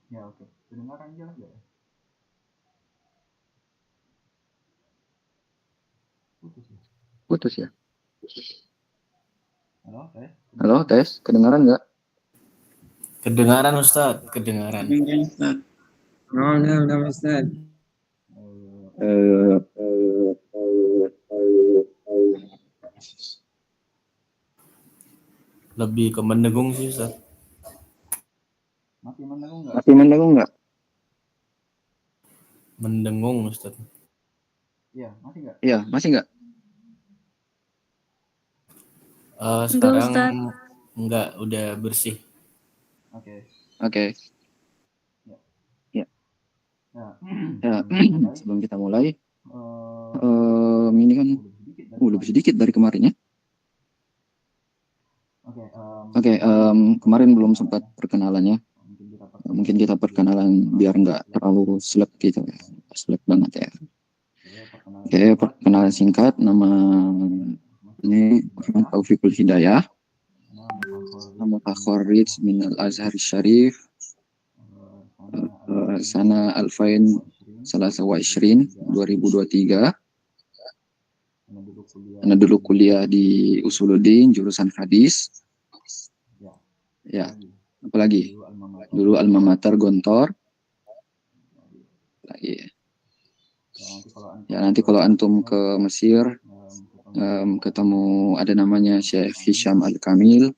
Ya, oke. Kedengaran jelas nggak ya? Putus ya? Putus ya? Halo, tes. Halo, Kedengaran? tes. Kedengaran nggak? Kedengaran Ustadz, kedengaran. Kedengaran Ustaz. Oh, udah Ustaz. Eh, Lebih ke mendengung sih Ustadz. Masih mendengung nggak? Masih mendengung nggak? Mendengung Ustadz. Iya, masih nggak? Iya, masih nggak? Sekarang enggak, udah bersih. Oke. Oke. Ya. Ya. Nah, Ya, sebelum kita mulai, ini ini kan lebih sedikit dari kemarin ya. Oke, kemarin belum sempat perkenalannya. Mungkin kita perkenalan biar nggak terlalu selek gitu ya. Selek banget ya. Oke, perkenalan singkat. Nama ini Muhammad Taufikul Hidayah. Nama Takhorid Minal Azhar Syarif. Sana Alfain Salasa wa Ishrin 2023. Karena dulu kuliah di Usuluddin jurusan hadis. Ya, apalagi dulu alma mater Gontor. Lagi. Ya nanti kalau antum ke Mesir ketemu ada namanya Syekh Hisham Al-Kamil,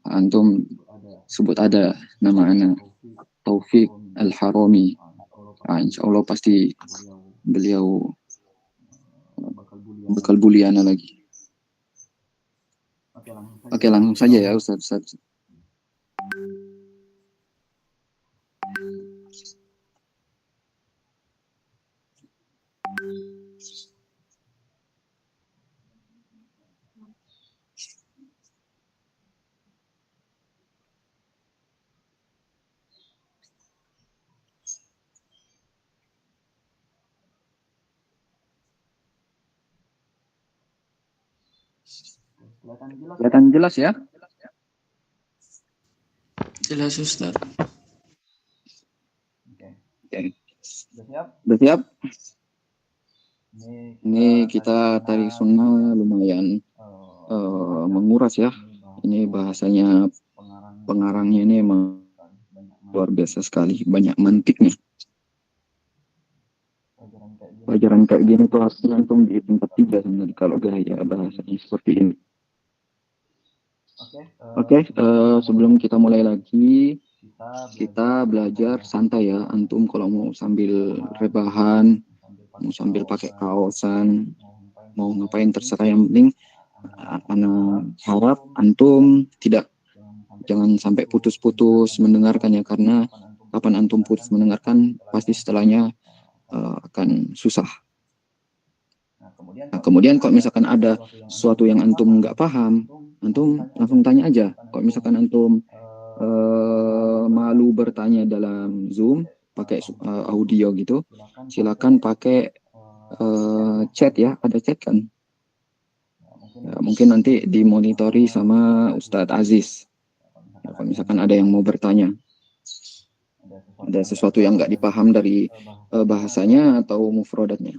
antum sebut ada nama anak Taufik Al-Harami. Nah, insya Allah pasti beliau bakal buliana lagi. Oke, langsung saja ya Ustaz. Kelihatan jelas ya? Jelas Ustaz. Oke. Udah siap? Ini kita tarik sunnah lumayan menguras ya. Ini bahasanya pengarangnya ini emang luar biasa sekali, banyak mantiknya. Pelajaran kayak gini tuh harusnya antum di tingkat 3 sebenarnya kalau gaya bahasanya seperti ini. Oke, sebelum kita mulai lagi, kita belajar santai ya. Antum kalau mau sambil rebahan, mau sambil pakai kaosan, mau ngapain terserah, yang penting anak harap antum jangan sampai putus-putus mendengarkannya, karena kapan antum putus mendengarkan pasti setelahnya akan susah. Nah, kemudian kalau misalkan ada sesuatu yang antum nggak paham, antum langsung tanya aja. Kalau misalkan antum malu bertanya dalam Zoom pakai audio gitu, silakan pakai chat ya, ada chat kan. Ya, mungkin nanti dimonitori sama Ustadz Aziz. Ya, kalau misalkan ada yang mau bertanya, ada sesuatu yang nggak dipaham dari bahasanya atau mufrodatnya.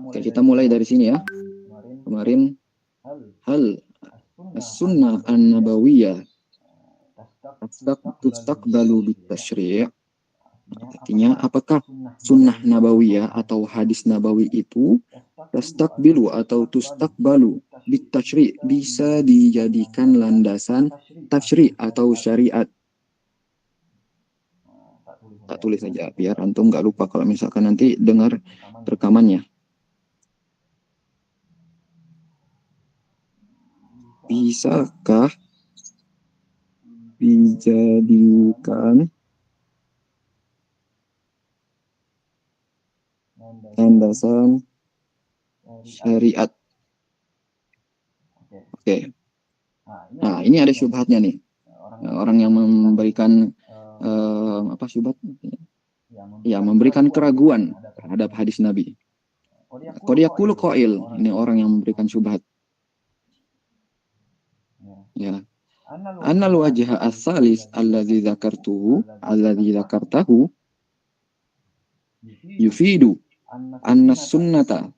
Oke, kita mulai dari sini ya. Kemarin hal as-sunnah an-nabawiyah tustaqbalu bit-tasyri'. Artinya, apakah sunnah nabawiyah atau hadis nabawi itu tastaqbilu atau tustaqbalu bit-tasyri', bisa dijadikan landasan tasyri' atau syariat. Tak tulis saja biar antum nggak lupa kalau misalkan nanti dengar rekamannya. Bisakah dijadikan landasan syariat? Oke. Nah, ini ada syubhatnya nih. Orang yang memberikan syubhat? Ya, memberikan keraguan terhadap hadis Nabi. Qad yaqulu qail, ini orang yang memberikan syubhat. Ya. Annal wajha as-salis alladzi dzakartahu yufidu anna sunnata.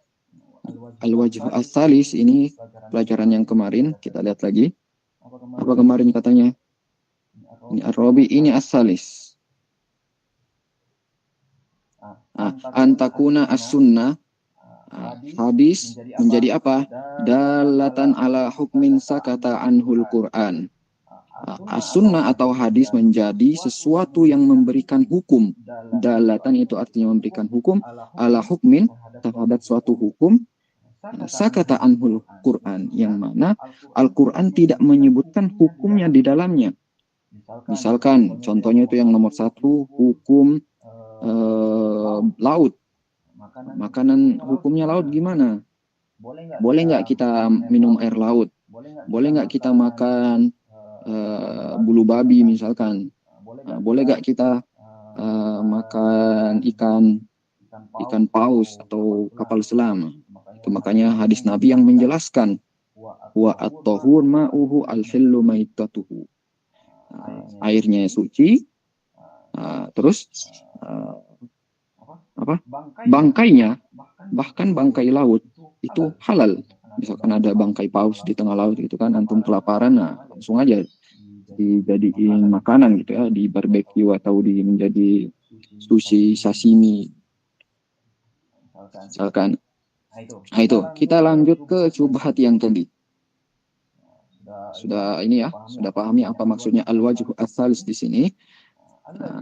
Al-wajh as-salis ini pelajaran yang kemarin, kita lihat lagi. Apa kemarin katanya? Ini Ar-Rabi, ini as-salis. Antakuna as-sunnah, hadis menjadi apa? Dalatan ala hukmin sakata anhul Qur'an. As-sunnah atau hadis menjadi sesuatu yang memberikan hukum. Dalatan itu artinya memberikan hukum, ala hukmin terhadap suatu hukum, sakata anhul Qur'an, yang mana Al-Quran tidak menyebutkan hukumnya di dalamnya. Misalkan contohnya itu yang nomor 1, hukum laut. Makanan hukumnya laut gimana? Boleh nggak kita minum air laut? Boleh nggak kita makan bulu babi misalkan? Boleh nggak kita makan ikan paus atau kapal selam? Itu makanya hadis Nabi yang menjelaskan wa at-tahur ma'uhu al-hillu maitatuhu. Airnya suci, terus bangkainya, bahkan bangkai laut itu halal. Misalkan ada bangkai paus di tengah laut gitu kan, antum kelaparan, langsung aja dijadiin makanan gitu ya, di barbecue atau menjadi sushi, sashimi misalkan. Nah itu, kita lanjut ke syubhat yang tadi. Sudah ini ya, sudah pahami apa maksudnya al-wajhu as-salis di sini.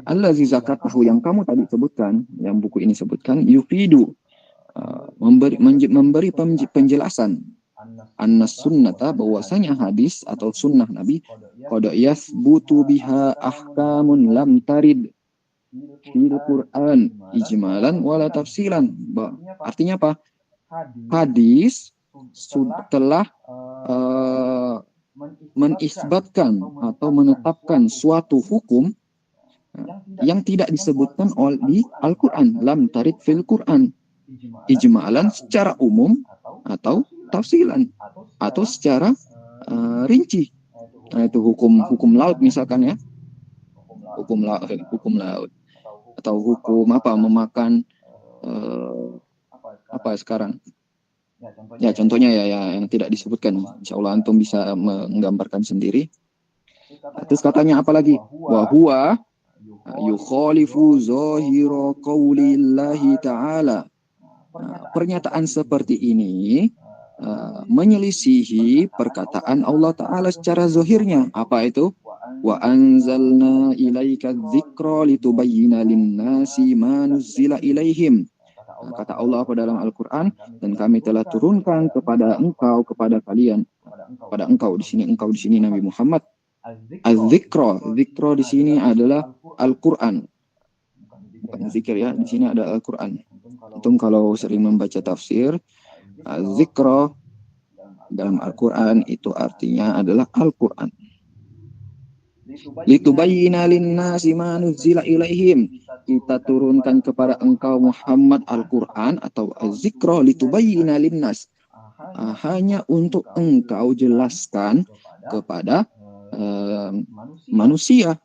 Allazi zakatahu yang kamu tadi sebutkan, yang buku ini sebutkan, yufidu, memberi penjelasan annas sunnata, bahwasanya hadis atau sunnah Nabi qad yasbutu biha ahkamun lam tarid fil Qur'an ijmalan wala tafsilan. Artinya apa? Hadis telah menisbatkan atau menetapkan suatu hukum yang tidak disebutkan di Al-Quran, lam tarid fil Quran, ijmalan secara umum atau tafsilan atau secara rinci. Nah itu hukum laut misalkan ya, hukum laut atau hukum apa, memakan apa sekarang ya, contohnya ya yang tidak disebutkan. Insya Allah antum bisa menggambarkan sendiri. Terus katanya apa lagi? Wa huwa yukhalifu zahira qaulillahi ta'ala. Pernyataan seperti ini menyelisihi perkataan Allah Ta'ala secara zahirnya. Apa itu? Wa anzalna ilaika dzikra litubayyina lin-nasi ma nuzzila ilaihim. Kata Allah pada dalam Al-Quran, dan kami telah turunkan kepada engkau, kepada kalian, pada engkau di sini Nabi Muhammad. Az-zikra, zikra di sini adalah Al-Quran, bukan zikir ya, di sini ada Al-Quran. Antum kalau sering membaca tafsir, az-zikra dalam Al-Quran itu artinya adalah Al-Quran. Litubayyina lin-nasi ma nuzzila ilaihim. Kita turunkan kepada engkau Muhammad Al-Quran atau az-zikra litubayyina lin-nas, hanya untuk engkau jelaskan kepada manusia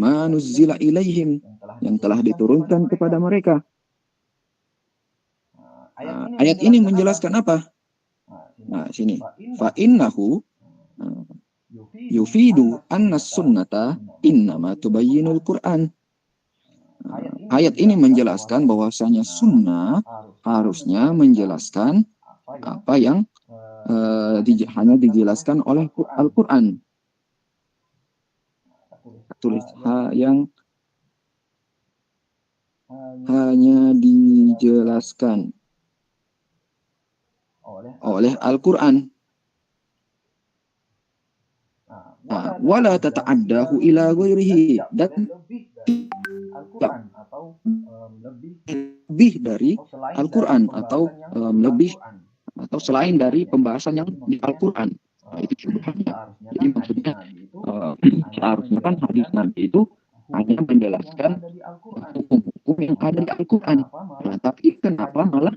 ma nuzzila ilaihim, yang telah diturunkan kepada mereka. Ayat ini menjelaskan apa? Nah, sini. Fa innahu yufidu annas sunnata innama tubayyinul Qur'an. Ayat ini menjelaskan bahwasanya sunnah harusnya menjelaskan apa yang hanya dijelaskan oleh Al-Quran. Tulis yang hanya dijelaskan oleh Al-Quran. Wala tata'addahu ila ghairihi, dan lebih dari Al-Quran atau lebih atau selain dari pembahasan yang di Al-Quran. Itu syubhatnya. Jadi maksudnya seharusnya kan hadis Nabi itu hanya menjelaskan hukum-hukum yang ada di Al-Quran. Nah, tapi kenapa malah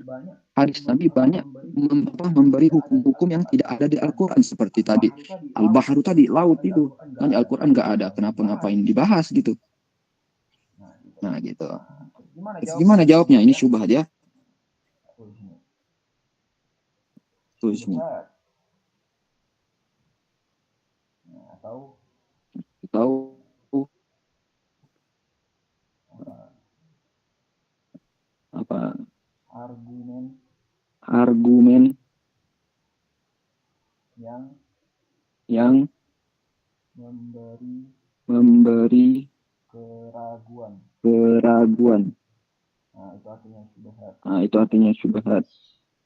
hadis Nabi banyak memberi hukum-hukum yang tidak ada di Al-Quran seperti tadi Al-Bahru tadi, laut itu kan di Al-Quran nggak ada, kenapa ngapain dibahas gitu. Nah gitu. Terus gimana jawabnya? Ini syubhat ya. Tuh sini. Tahu apa argumen yang memberi keraguan. Itu artinya syubhat.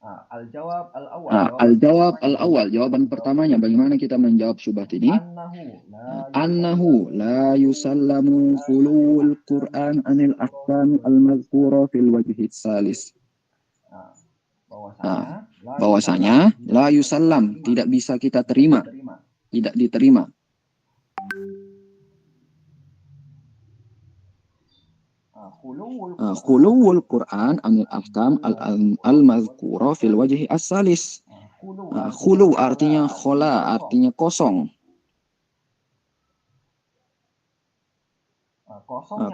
Al-jawab al-awwal, jawaban pertamanya bagaimana kita menjawab syubhat ini? Annahu la yusallamu khulul Qur'an anil ahkam al-mazkura fil wajhi salis. Bahwasanya la yusallam, tidak bisa kita terima, tidak diterima. Khuluwul Quran anil ahkam al-mazkura fil wajhi as-salis. Khulu artinya khola, artinya kosong.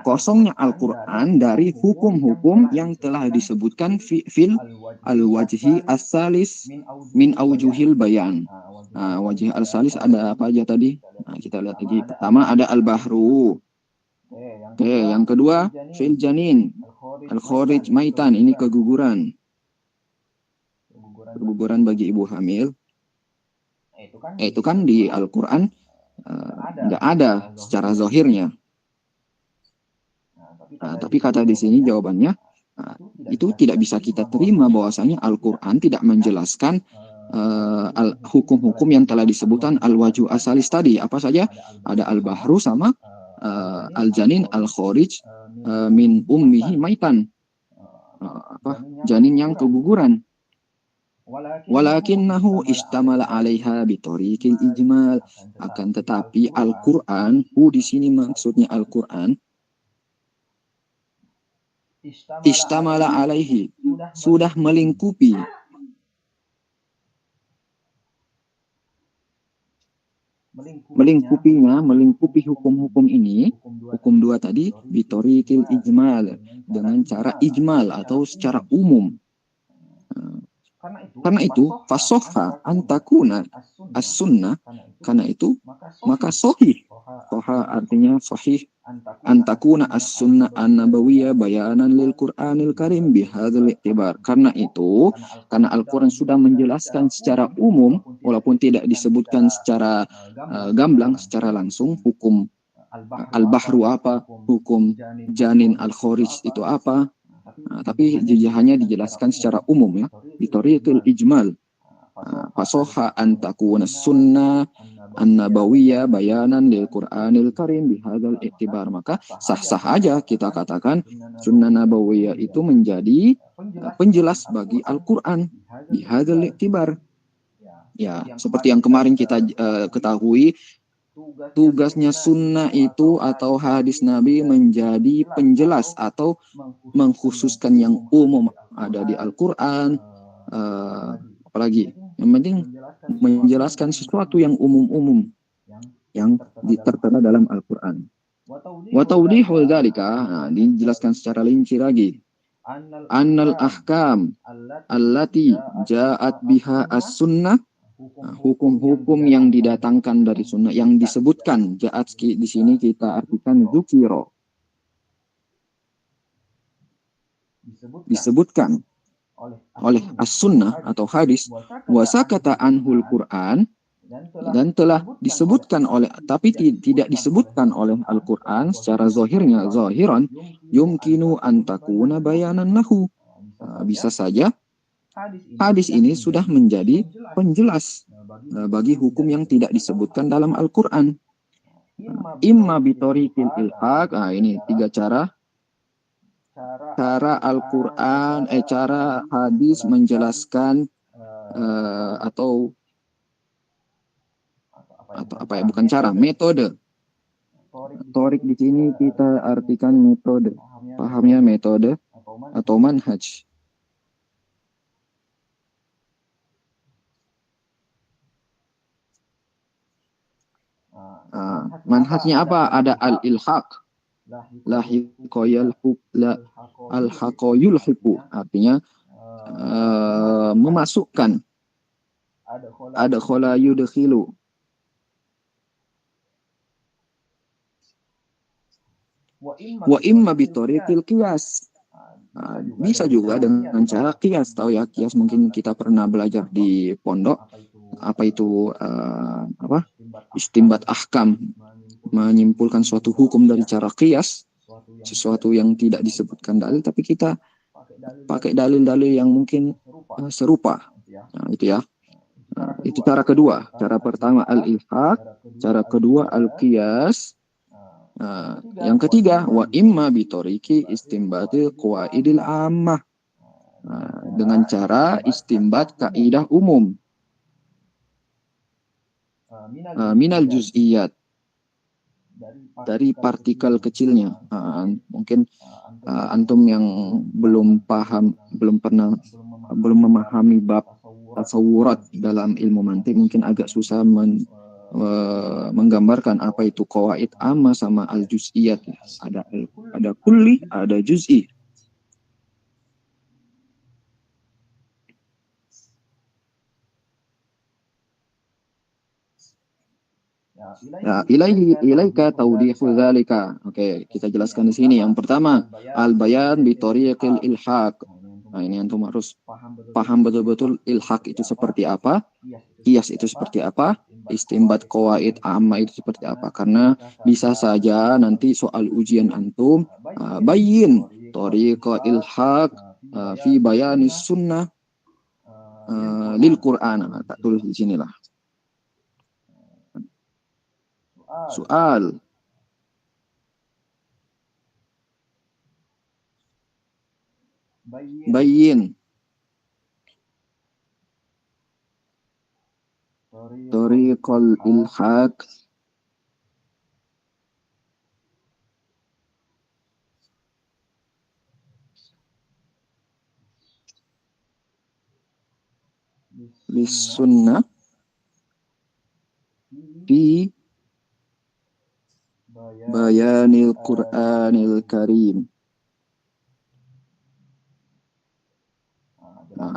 Kosongnya Al-Quran dari hukum-hukum yang telah disebutkan fil al-wajhi as-salis min aujuhil bayan. Wajih al-salis ada apa aja tadi? Kita lihat lagi. Pertama ada al-bahru. Yang kedua fil janin, al-khorij maitan, ini keguguran bagi ibu hamil. Itu kan di Al-Quran nggak ada secara zahirnya. Tapi kata di sini jawabannya itu tidak bisa kita terima, bahwasanya Al-Quran tidak menjelaskan hukum-hukum yang telah disebutkan al-wajhu asalis tadi. Apa saja? Ada al-bahru sama al-janin al-khorij min ummihi maitan, janin yang keguguran. Walakinnahu istamala 'alaiha bitariqil ijmal, akan tetapi Al-Qur'an, di sini maksudnya Al-Qur'an, istamala 'alaihi, sudah melingkupi melingkupi hukum-hukum ini, hukum dua tadi, bitoriqil ijmal, dengan cara ijmal atau secara umum. Karena itu fasoha antakuna as-sunnah, karena itu maka sahih. Soha artinya sahih, antakuna as-sunnah an-nabawiyah bayanan lil Qur'anil Karim bihadzal i'tibar. Karena itu, karena Al-Quran sudah menjelaskan secara umum, walaupun tidak disebutkan secara gamblang, secara langsung, hukum al-bahru apa, hukum janin al-khorij itu apa, tapi hanya dijelaskan secara umum ya, bitoriqil ijmal. Fasoha antakuna sunnah an-nabawiyah bayanan lil Qur'anil Karim bihadzal i'tibar. Maka sah-sah aja kita katakan sunnah nabawiyah itu menjadi penjelas bagi Al-Quran bihadzal i'tibar. Ya, seperti yang kemarin kita ketahui, tugasnya sunnah itu atau hadis Nabi menjadi penjelas atau mengkhususkan yang umum ada di Al-Quran, apalagi yang penting menjelaskan sesuatu yang umum-umum yang tertera dalam Al-Quran. Wa tawdihul dzalika, dijelaskan secara rinci lagi. Annal ahkam allati ja'at biha as-sunnah, hukum-hukum yang didatangkan dari sunnah, yang disebutkan ja'at di sini kita artikan dzukiro, disebutkan oleh as-sunnah atau hadis, wasakata anhul Quran, dan telah disebutkan oleh, tapi tidak disebutkan oleh Al-Quran secara zahirnya, zahiran, yumkinu antakuna bayanan lahu. Bisa saja hadis ini sudah menjadi penjelas bagi hukum yang tidak disebutkan dalam Al-Quran. Imma bitoriqil ilhaq, ini tiga cara. Cara Al-Quran, cara hadis menjelaskan atau apa ya, bukan cara, metode. Torik di sini kita artikan metode, pahamnya metode atau manhaj. Manhajnya apa? Ada al-ilhaq, lahiqoyal al-haqoyul huku, artinya memasukkan, ada khola yudkhilu, wa imma bitariqil qiyas. Bisa juga dengan cara kias. Tahu ya, kias mungkin kita pernah belajar di pondok. Apa itu istimbat ahkam, menyimpulkan suatu hukum dari cara kias, sesuatu yang tidak disebutkan dalil tapi kita pakai dalil-dalil yang mungkin serupa. Itu ya. Itu cara kedua. Cara pertama al-ilhaq, cara kedua al-qiyas. Yang ketiga wa imma bitoriki istimbatil qawaidil ammah, dengan cara istimbat kaidah umum, minal juz'iyat, dari partikel kecilnya. Mungkin antum yang belum memahami bab tasawurat dalam ilmu mantik mungkin agak susah menggambarkan apa itu qawaid amma sama al juz'iyat. Ada kulli, ada juz'i. Ya, ilaika tawdihu dzalika. Oke, kita jelaskan di sini. Yang pertama, al-bayan bi tariqil ilhaq. Nah, ini antum harus paham betul-betul ilhaq itu seperti apa, qiyas itu seperti apa, istimbat qawaid amma itu seperti apa. Karena bisa saja nanti soal ujian antum bayyin tariqa ilhaq fi bayanis sunnah lil Qur'an. Tak tulis di sinilah. Soal bayyin tariqal ilhaq lis sunnah fi bayanil Qur'anil Karim.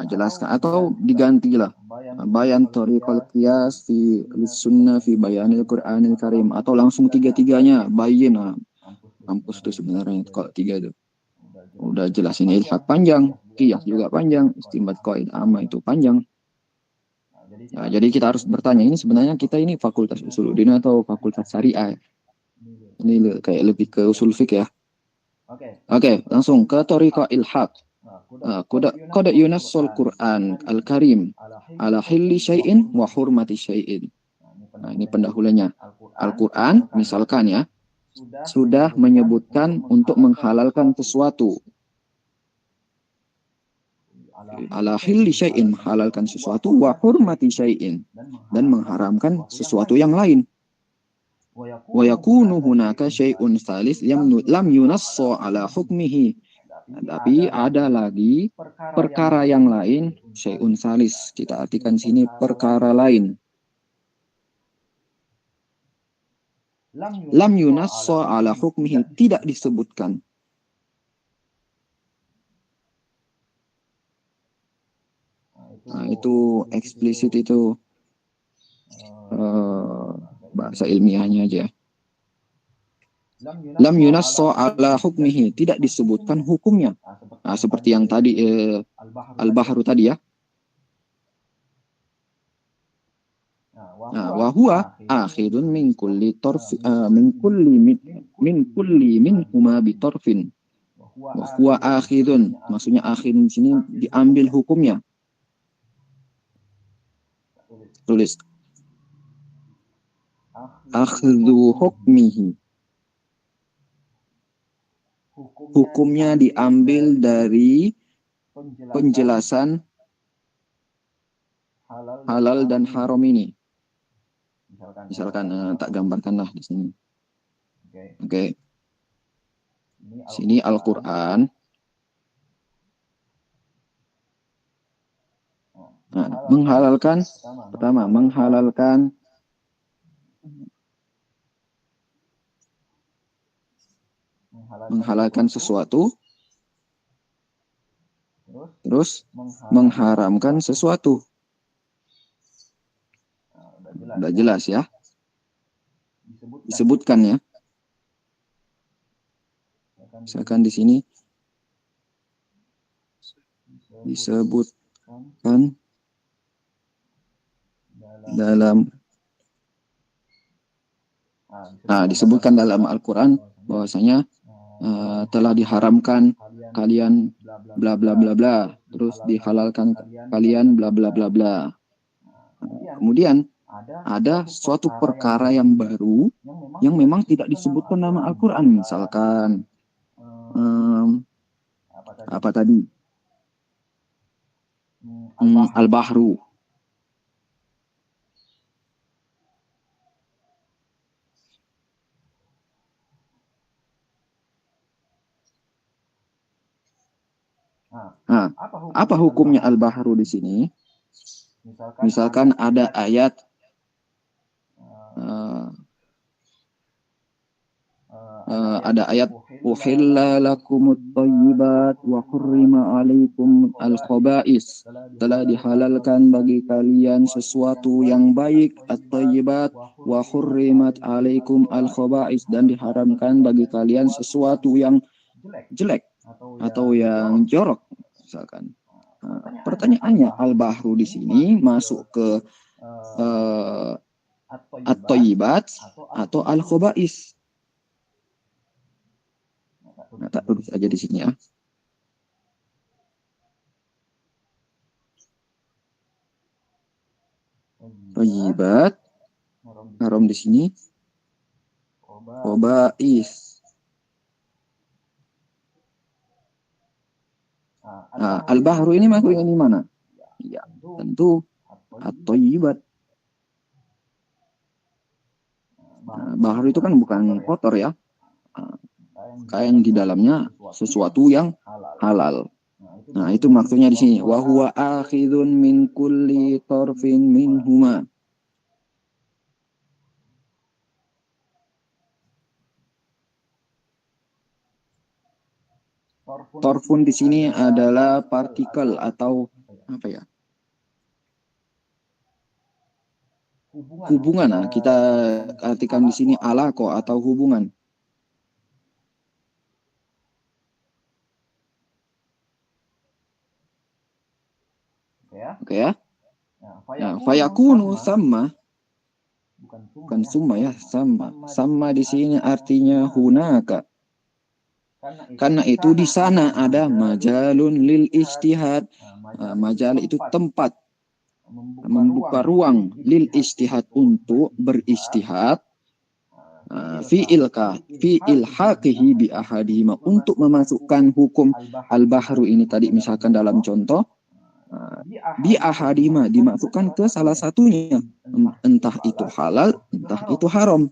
Jelaskan atau digantilah bayan tariqal qiyas fi sunnah fi bayanil Qur'anil Karim, atau langsung tiga-tiganya bayyin. Kampus itu sebenarnya kalau tiga itu udah jelas. Ini ilhaq panjang, qiyas juga panjang, istimbat qawaid amma itu panjang. Jadi kita harus bertanya, ini sebenarnya kita ini fakultas usuluddin atau fakultas syariah? Ini kayak lebih ke usul fiqh ya. Oke, langsung ke tariqah ilhaq. Qad yunassul Qur'an al-Karim ala hilli syai'in wa hurmati syai'in. Nah, ini pendahulunya. Al-Qur'an misalkan ya, sudah menyebutkan untuk menghalalkan sesuatu. Ala hilli syai'in, menghalalkan sesuatu, wa hurmati syai'in, dan mengharamkan sesuatu yang lain. Wa yakunu hunaka syai'un salis lam yunassa ala hukmihi. Tapi ada lagi perkara yang lain, syai'un salis, kita artikan sini perkara lain. Lam yunassa ala hukmihi, tidak disebutkan. Nah, itu eksplisit itu bahasa ilmiahnya aja. Lam yunassa ala hukmihi, tidak disebutkan hukumnya. Nah, seperti yang tadi al-bahru tadi ya. Nah, wa huwa akhidun min kulli tarfi min kulli minhuma bi tarfin. Wa huwa akhidun, maksudnya akhidun sini diambil hukumnya. Tulis akhdhu hukmihi, hukumnya diambil dari penjelasan halal dan haram ini. Misalkan tak gambarkanlah di sini. Oke. Sini Al-Qur'an. Nah, menghalalkan, pertama menghalalkan menghalalkan sesuatu, terus mengharamkan mengharamkan sesuatu. Udah jelas ya, disebutkan ya. Misalkan di sini disebutkan dalam disebutkan dalam Al-Quran bahwasanya telah diharamkan kalian bla bla bla bla, terus dihalalkan kalian bla bla bla bla. Kemudian ada suatu perkara yang baru yang memang tidak disebutkan nama Al-Quran, misalkan apa tadi? Al-Bahru. Nah, apa hukumnya Al-Bahru di sini? Misalkan ada ayat uhilla lakumut thayyibat wa hurrima alaikum al-khaba'is. Telah dihalalkan bagi kalian sesuatu yang baik, at-thayyibat, wa hurrimat alaikum al-khaba'is, dan diharamkan bagi kalian sesuatu yang jelek atau yang jorok misalkan. Pertanyaannya, al-bahru di sini masuk ke at-thayyibat atau al-khaba'is? Nah, tak tulis aja di sini ya. Thayyibat, haram di sini. Khaba'is. Al-bahru ini masuknya di mana? Ya, tentu at-thayyibat. Bahru itu kan bukan kotor ya. Kain di dalamnya sesuatu yang halal. Nah, itu maksudnya di sini. Wa huwa akhidun min kulli tarfin minhuma. Torfun di sini adalah partikel atau apa ya? Hubungan. Nah, kita artikan di sini alaqo atau hubungan. Oke ya. Nah, fayakunu sama, bukan summa ya, sama. Sama di sini artinya hunaka. Karena itu di sana ada majalun lil ijtihad. Majal itu tempat, membuka ruang lil ijtihad, untuk beristihad, fi ilhaqihi bi ahadihima, untuk memasukkan hukum al-bahru ini tadi misalkan dalam contoh bi ahadihima, dimasukkan ke salah satunya, entah itu halal entah itu haram.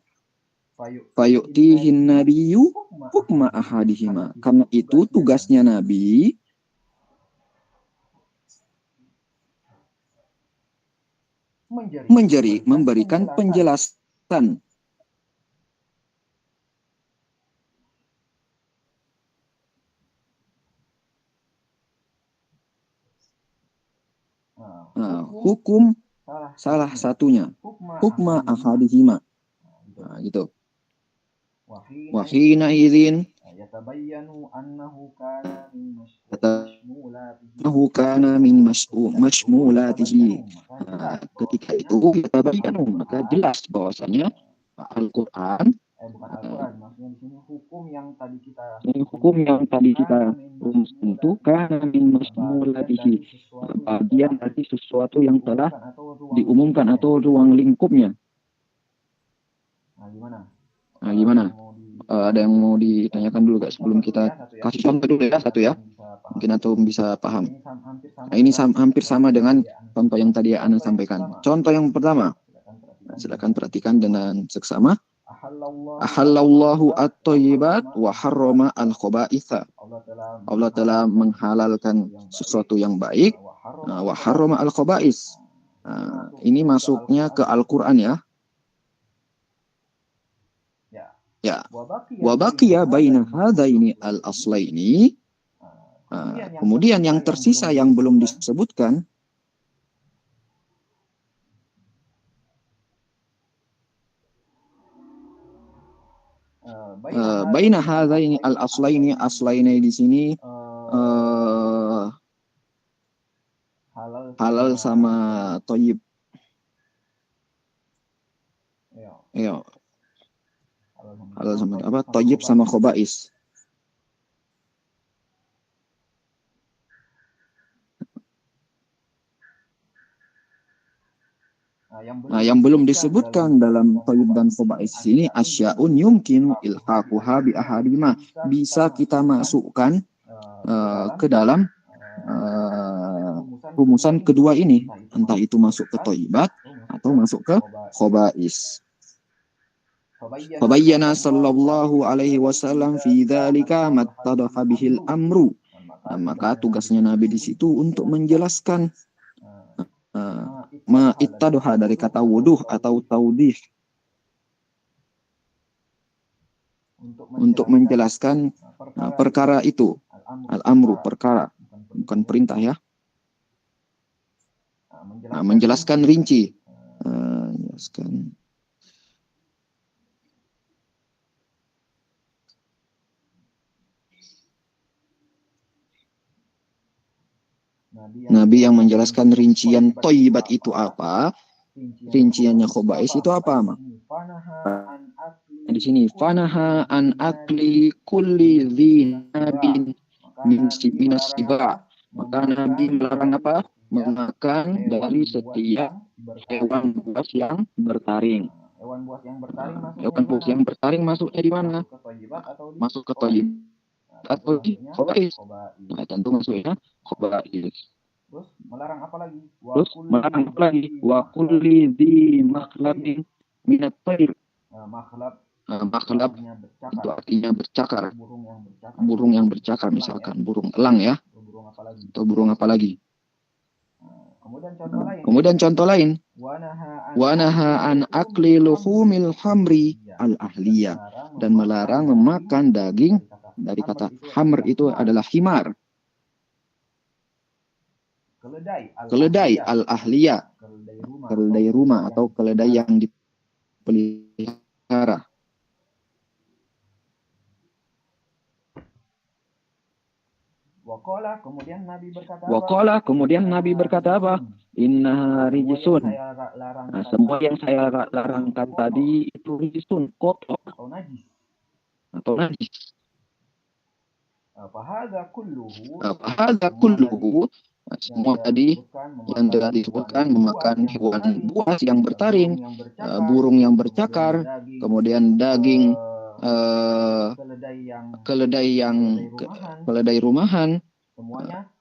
Fayu'tihin nabiyyu hukma ahadihima, karena itu tugasnya Nabi memberikan penjelasan hukum salah satunya, hukma ahadihima. Nah, gitu. Wahina idzin annahu kana min mashmulatihi. Ketika itu yatabayyanu, maka jelas bahwasanya Al-Qur'an, maksudnya di sini hukum yang tadi kita rumuskan itu kana min mashmulatihi, bagian dari sesuatu yang telah diumumkan atau ruang lingkupnya. Nah, gimana? Ada yang mau ditanyakan dulu gak sebelum kita kasih contoh dulu ya, satu ya? Mungkin atau bisa paham. Nah, ini hampir sama dengan contoh yang tadi Ana sampaikan. Contoh yang pertama, silakan perhatikan dengan seksama. Ahallallahu at-thayyibat wa harrama al-khaba'itha. Allah telah menghalalkan sesuatu yang baik, wa harrama al-khaba'is. Ini masuknya ke Al-Quran ya. Ya. wa baqiya baina hadaini al-aslaini. Kemudian yang tersisa yang belum disebutkan baina hadaini al-aslaini, aslaini di sini halal sama thayyib. Ya, halal sama apa? Thayyib sama khaba'is. Nah, yang belum disebutkan dalam thayyib dan khaba'is ini asya'un yumkinu ilhaquha bi ahadima, bisa kita masukkan ke dalam rumusan kedua ini, entah itu masuk ke thayyibat atau masuk ke khaba'is. Fabayyana sallallahu alaihi wasallam fi dzalika mattadaha bihil amru. Nah, maka tugasnya Nabi di situ untuk menjelaskan ittadoha dari kata wuduh atau taudih, untuk menjelaskan perkara itu. Al-amru perkara, bukan perintah ya. Menjelaskan rinci. Menjelaskan. Nabi yang menjelaskan rincian thayyibat itu apa, rinciannya khaba'is itu apa, di sini fanaha an akli kulli dhinabin minas siba, maka Nabi melarang apa? Memakan dari setiap hewan buas yang bertaring. Hewan buas yang bertaring masuknya di mana? Masuk ke thayyib atau di khaba'is. Nah, tentu masuknya khaba'is. Terus melarang apa lagi? Wa kulli dhi makhlabin minat thayyib. Makhlab itu artinya bercakar. Burung yang bercakar, misalkan burung elang ya. Atau burung apa lagi? Kemudian contoh lain. Wa naha an akli luhumil hamri al-ahliyah, dan melarang memakan daging dari kata hamr itu adalah himar. Keledai al-ahliyah, keledai rumah atau keledai yang dipelihara. Waqala, kemudian Nabi berkata apa? Inna rijsun. Nah, semua yang saya larangkan tadi itu rijsun, kotor atau najis. Fahadha kulluhu. Nah, semua tadi yang telah disebutkan memakan hewan buas yang bertaring, burung yang bercakar, kemudian daging keledai rumahan,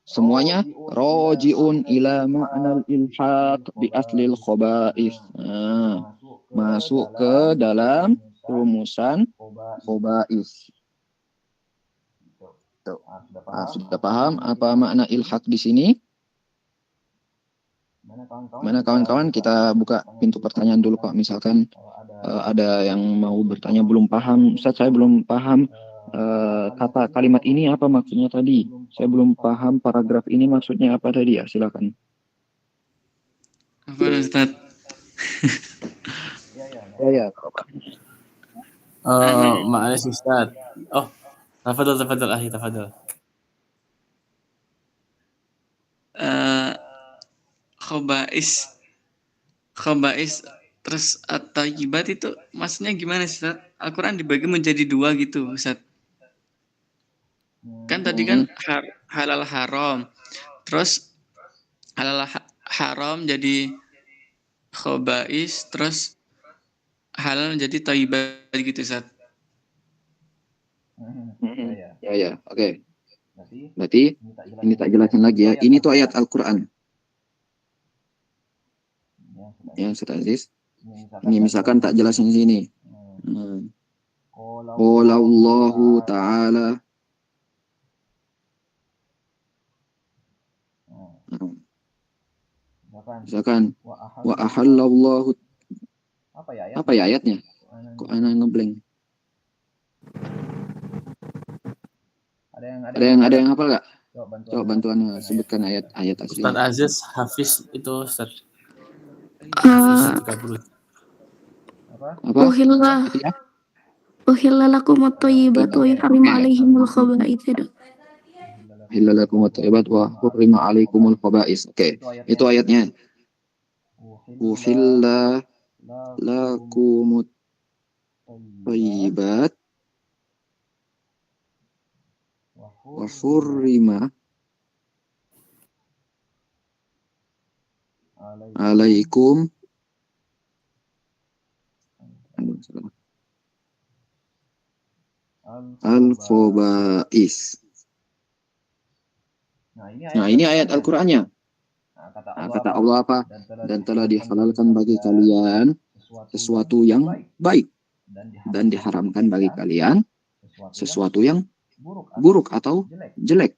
semuanya rojiun ila ma'nal ilhaq bi aslil khaba'is. Masuk ke dalam rumusan khaba'is. Sudah paham apa makna ilhaq di sini? Mana kawan-kawan, kita buka pintu pertanyaan dulu Pak. Misalkan ada yang mau bertanya belum paham, Ustaz saya belum paham kata kalimat ini apa maksudnya tadi. Saya belum paham paragraf ini maksudnya apa tadi ya, silakan. Apa Ustaz? Ya, Pak. Ma'alis Ustaz. Oh, tafadhal akhi, tafadhal. Khaba'is terus at-thayyibat itu maksudnya gimana Ustaz? Al-Quran dibagi menjadi dua gitu Ustaz. Kan tadi kan halal haram. Terus halal haram jadi khaba'is, terus halal jadi thayyibat gitu Ustaz. Ya, oke. Berarti ini tak jelasin lagi ya. Ini tuh ayat Al-Quran. Ya, Ustaz Aziz. Ini misalkan tak jelasin di sini. Qala Allahu ta'ala. Misalkan wa ahallallahu. Apa ya ayatnya? Kok ana ngeblank? Ada yang hafal nggak? Coba bantuannya sebutkan ayat-ayat Ustaz aslinya. Aziz Hafiz itu Ustaz Hafiz Eh, 30. Apa? uhilla Ya? uhilla lakum at-thayyibat wa yuharrimu alaihimul khaba'ith. Hillalakum at-thayyibat wa hurrima alaikumul khaba'is. Oke, itu ayatnya. Uhilla lakumut thayyibat wa hurrima alaikum al-khaba'is. Nah, ini ayat Al-Qur'annya. Nah, kata Allah apa? Dan telah dihalalkan bagi kalian sesuatu yang baik dan diharamkan bagi kalian sesuatu yang buruk atau jelek.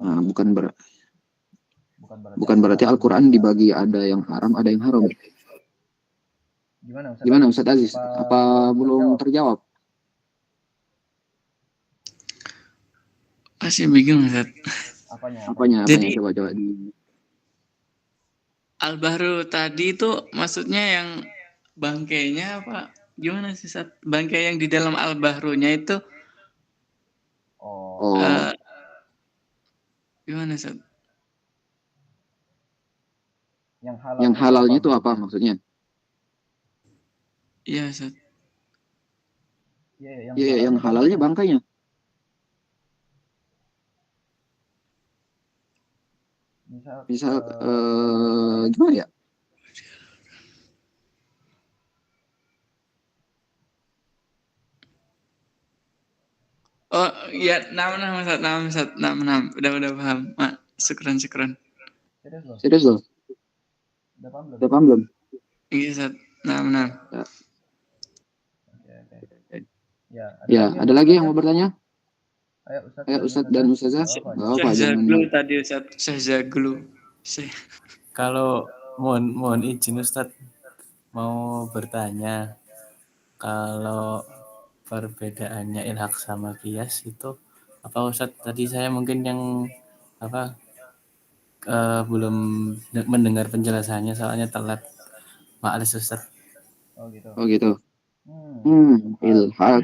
Nah, bukan berarti Al-Quran dibagi ada yang haram, ada yang haram. Gimana Ustaz Aziz? Apa belum terjawab? Masih bingung Ustaz. Apanya? Jadi Coba. Al-Bahru tadi itu maksudnya yang bangkainya apa? Gimana sih Ustaz? Bangkai yang di dalam Al-Bahrunya itu Oh, gimana Ustaz? yang halalnya itu apa maksudnya? Iya Ustaz. Iya, yang halalnya bangkainya. Misal, gimana ya? Oh iya, nama Ustaz. Udah paham. Syukran. Serius loh? Udah paham belum? Iya Ustaz. Nama. Ya, ada lagi yang mau bertanya? Ayo Ustadz dan Ustazah. Nggak apa, jangan. Syahzaglu tadi Ustaz. Syahzaglu. Kalau mohon izin Ustaz mau bertanya, kalau perbedaannya ilhaq sama qiyas itu apa Ustaz? Tadi saya mungkin yang apa belum mendengar penjelasannya soalnya telat. Ma'alis Ustaz. Oh gitu. Ilhaq.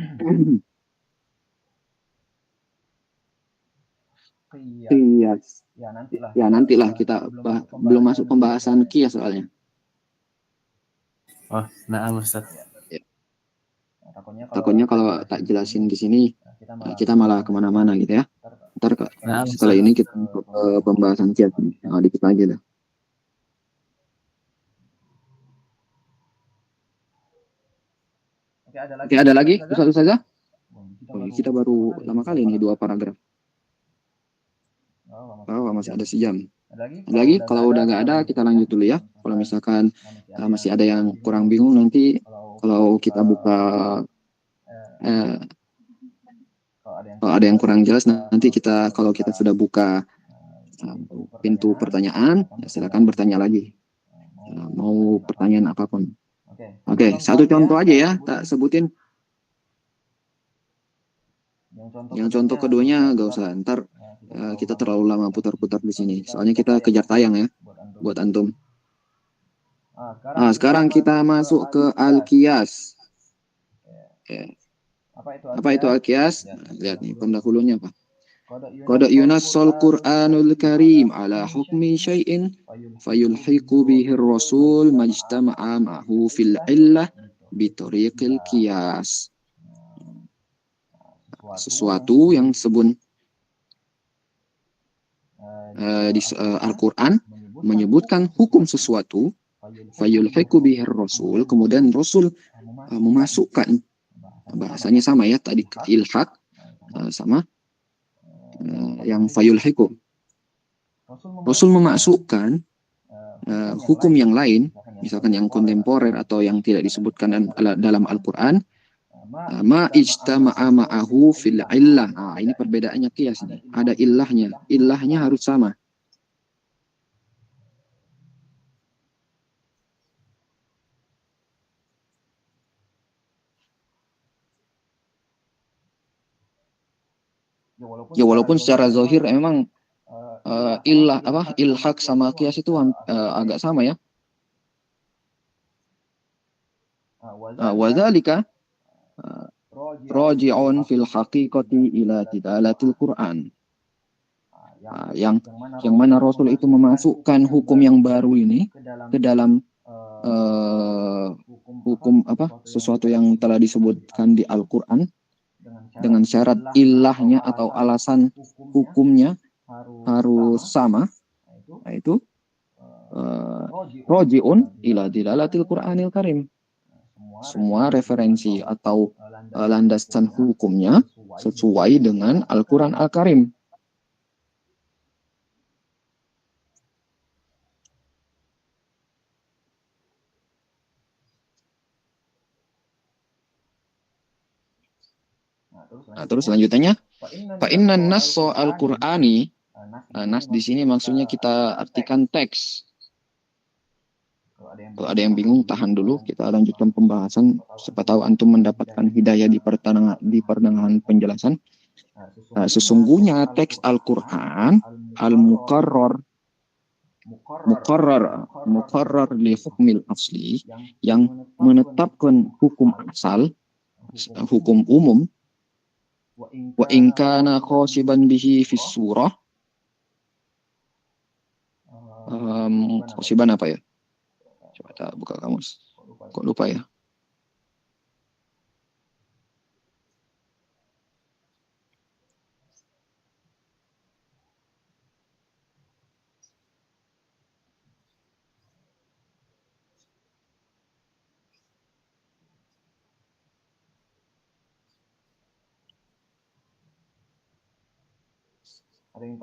Qiyas. Ya nantilah kita belum masuk pembahasan qiyas soalnya. Oh, na'am Ustaz. Ya. Takutnya kalau tak jelasin di sini kita malah kemana-mana gitu ya. Ntar setelah ini kita masuk ke pembahasan qiyas. Nah, dikit lagi dah. Oke, ada lagi Ustazah? Oh, kita baru lama kali nih 2 paragraf. Oh, masih ada sejam. Ada lagi? Kalau udah nggak ada, kita lanjut dulu ya. Kalau misalkan masih ada yang kurang bingung, nanti kalau kita buka, kalau ada yang kurang jelas, nanti kalau kita sudah buka pintu pertanyaan, ya silakan bertanya lagi. Mau pertanyaan apapun. Oke, satu contoh aja ya, tak sebutin. Yang contoh keduanya nggak usah, ntar kita terlalu lama putar-putar di sini. Soalnya kita kejar tayang ya, buat antum. Nah, sekarang kita masuk ke Al-Qiyas. Apa itu Al-Qiyas? Nah, lihat nih, pendahulunya apa? Qad yunassal Qur'anul Karim ala hukmi syai'in fayulhiqu bihi ar-rasul majtama'a ma'hu fil illah bitariqil qiyas. Sesuatu yang di Al-Quran menyebutkan hukum sesuatu, fayulhiqu bihi ar-rasul, kemudian Rasul memasukkan, bahasanya sama ya, tadi ilhaq sama yang fayulhiqu. Rasul memasukkan hukum yang lain, misalkan yang kontemporer atau yang tidak disebutkan dalam Al-Quran, ma ijtama'a ma'ahu fil illah. Nah, ini perbedaannya qiyas nih. Ada illahnya harus sama. Ya walaupun secara zahir emang ilhaq sama qiyas itu agak sama ya. Wadzalika raji'un fil haqiqati ila tidalatil Qur'an. Yang mana Rasul itu memasukkan hukum yang baru ini ke dalam hukum sesuatu yang telah disebutkan di Al-Qur'an dengan syarat ilahnya atau alasan hukumnya harus sama, yaitu roji'un ila dilalatil Qur'anil Karim. Semua referensi atau landasan hukumnya sesuai dengan Al-Quran Al-Karim. Nah, terus selanjutnya, fa innan nasso al-Qur'ani, nas di sini maksudnya kita artikan teks. Kalau ada yang bingung, tahan dulu, kita lanjutkan pembahasan. Siapa tahu antum mendapatkan hidayah di pertengahan penjelasan. Sesungguhnya teks Al-Quran al-muqarrar li hukmil asli, yang menetapkan hukum asal, hukum umum, wa in kana khosiban bihi fis surah. Khosiban apa ya? Coba kita buka kamus. Kok lupa ya?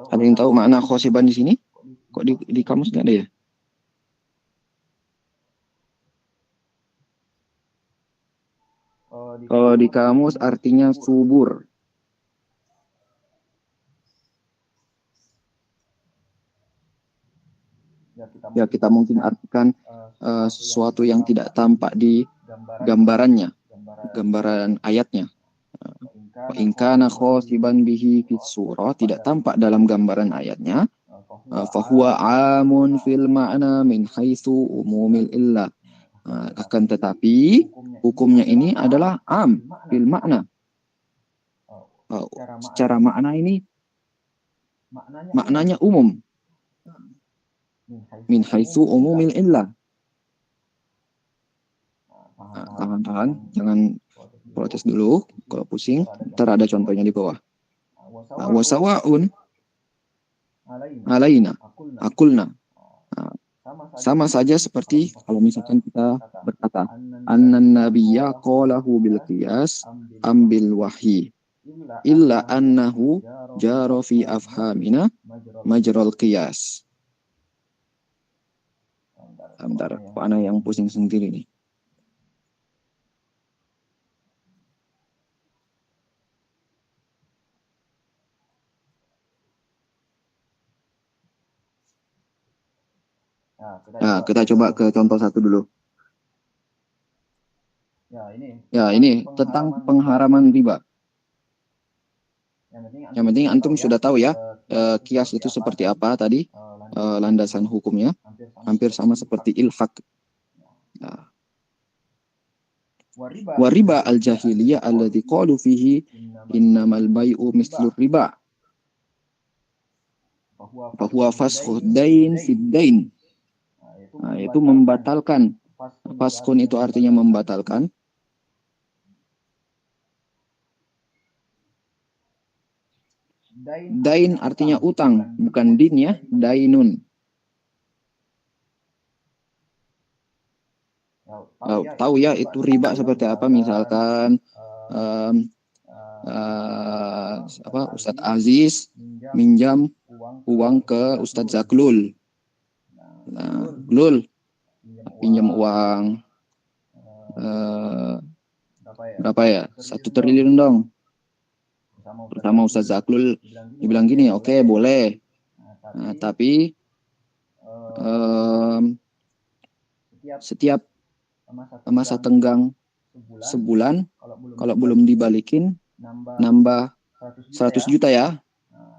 Ada yang tahu makna khosiban di sini? Kok di kamus nggak ada ya? Kalau di kamus artinya subur. Ya kita mungkin artikan sesuatu yang tidak tampak di gambarannya, gambaran ayatnya. In kana khosiban bihi fis surah, tidak tampak dalam gambaran ayatnya. Fahuwa amun fil ma'na min haitsu umumil illah. Akan tetapi hukumnya ini adalah am fil makna. Secara makna ini maknanya umum. Min haitsu umumil illah. Tahan, jangan protes dulu. Kalau pusing, ntar ada contohnya di bawah. Wasawa'un alaina akulna. Sama saja seperti kalau misalkan kita berkata annan nabiyya qalahu bil qiyas ambil wahyi illa annahu jara fi afhamina majral qiyas. Bentar, kok ana yang pusing sendiri nih. Nah, kita coba ke contoh satu dulu. Ya, ini tentang pengharaman riba. Yang penting antum sudah tahu ya, kias itu seperti apa tadi, landasan hukumnya, hampir sama seperti ilhaq. Nah. Wariba al-jahiliyah alladzi qalu fihi innamal bai'u mislur riba. Fahuwa faskhud dain fid dain. Nah, itu membatalkan. Faskun itu artinya membatalkan. Dain artinya utang, bukan din ya, dainun. Tahu ya itu riba seperti apa? Misalkan Ustadz Aziz minjam uang ke Ustadz Zaklul. Nah, Lul pinjam uang berapa ya? 1 triliun dong. Pertama Ustadz Zaklul dibilang gini, oke, boleh. Nah, tapi setiap masa tenggang sebulan, kalau belum dibalikin, nambah 100 juta ya.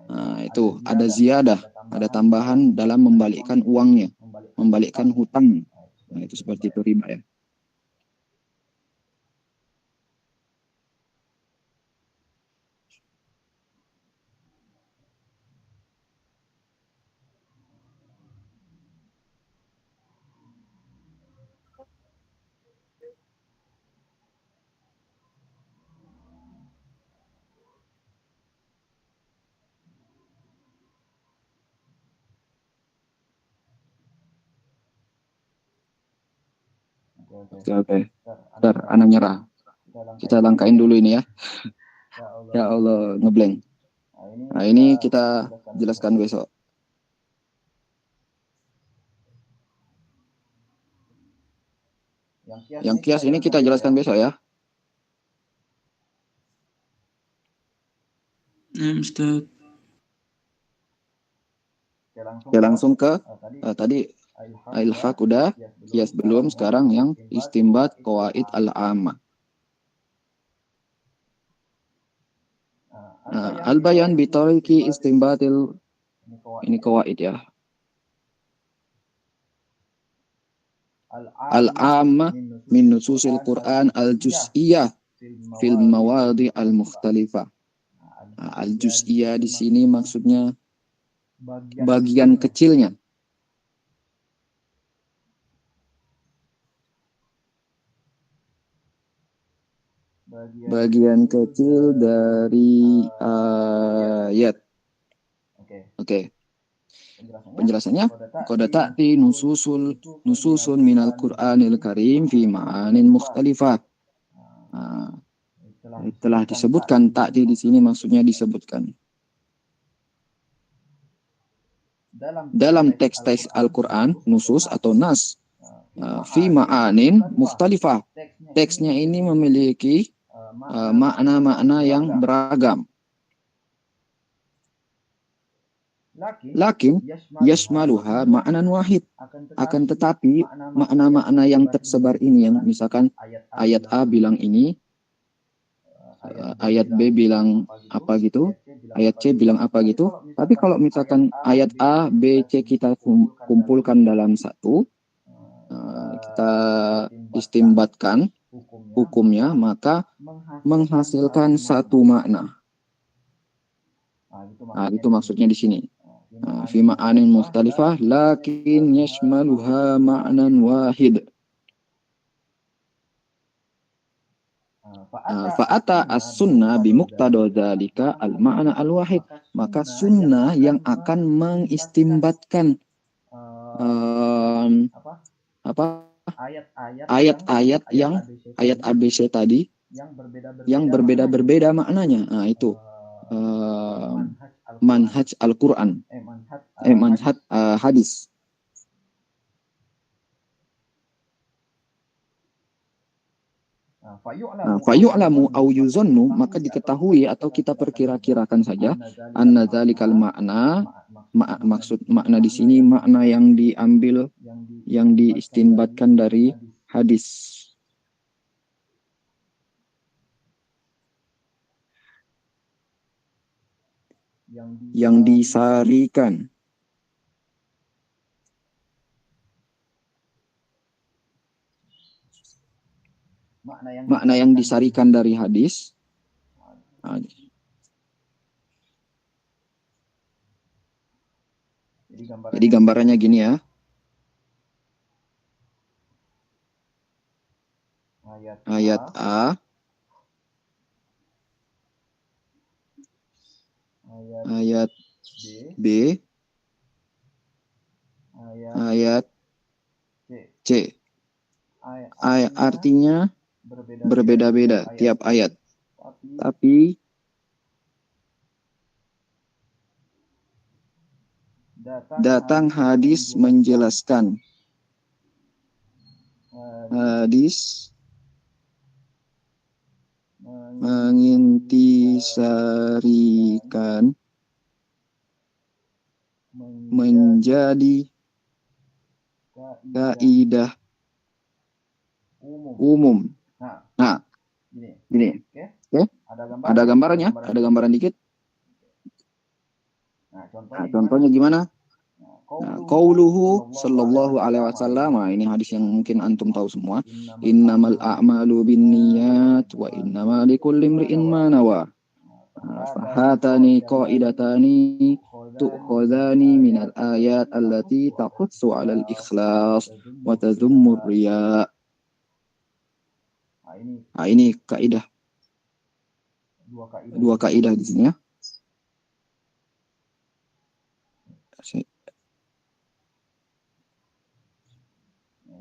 Nah, itu ada ziyadah, ada tambahan dalam membalikkan uangnya, membalikkan hutang. Nah, itu seperti itu riba ya. Oke, oke. Ntar, anak nyerah. Kita langkain dulu ini ya. Ya Allah, ngeblank. Nah, ini kita jelaskan besok. Yang kias ini kita jelaskan besok ya. Ustaz. Oke, langsung ke tadi al-haq udah, kias belum, sekarang yang istimbat qawaid al-ammah. Al-bayan bitariki istimbatil, ini qawaid ya. Al-ammah min nususil Quran al-juz'iyah fil mawadi al-mukhtalifah. Al-juz'iyah di sini maksudnya bagian kecilnya. Bagian kecil dari ayat. Oke. Penjelasannya, qad ta'ti nususun minal Qur'anil Karim fi ma'anin mukhtalifah. Nah, telah disebutkan ta'ti di sini maksudnya disebutkan. Dalam teks-teks Al-Qur'an, nusus atau nas, fi ma'anin mukhtalifah. Teksnya ini memiliki makna-makna yang beragam. Lakin yashmaluha ma'nan wahid. Akan tetapi makna-makna yang tersebar ini, yang misalkan ayat A bilang ini, ayat B bilang apa gitu, ayat C bilang apa gitu. Tapi kalau misalkan ayat A, B, C kita kumpulkan dalam satu, kita istimbatkan hukumnya, maka menghasilkan satu makna. Nah, itu maksudnya di sini. Fi ma'anin mukhtalifah lakin yashmaluha ma'nan wahid. Fa'ata as-sunnah bimuqtada dzalika al-ma'na al-wahid. Maka sunnah yang akan mengistimbatkan ayat-ayat yang ayat ABC tadi yang berbeda-berbeda maknanya. Nah, itu manhaj Al-Quran, manhaj hadis. Fayu'lamu au yuzannu, maka diketahui atau kita perkira-kirakan saja anna dzalikal makna, maksud makna di sini makna yang diambil, yang diistinbatkan dari hadis. Yang disarikan. Makna yang disarikan dari hadis. Jadi gambarannya gini ya. Ayat A, ayat B, ayat C. Artinya berbeda-beda tiap ayat. Tapi datang hadis menjelaskan. Hadis mengintisarikan menjadi kaidah umum. Nah, gini. Oke. Ada gambarannya? Ada gambaran dikit? Nah, contohnya gimana? Nah, qauluhu sallallahu alaihi wasallam. Nah, ini hadis yang mungkin antum tahu semua. Innamal a'malu binniyat wa innamal likulli imri'in ma nawa. Fahatani qaidatani tu'khadhani minal ayat allati taqussu 'alal ikhlas wa tazummur riya. Nah, ini kaidah. Dua kaidah di sini ya.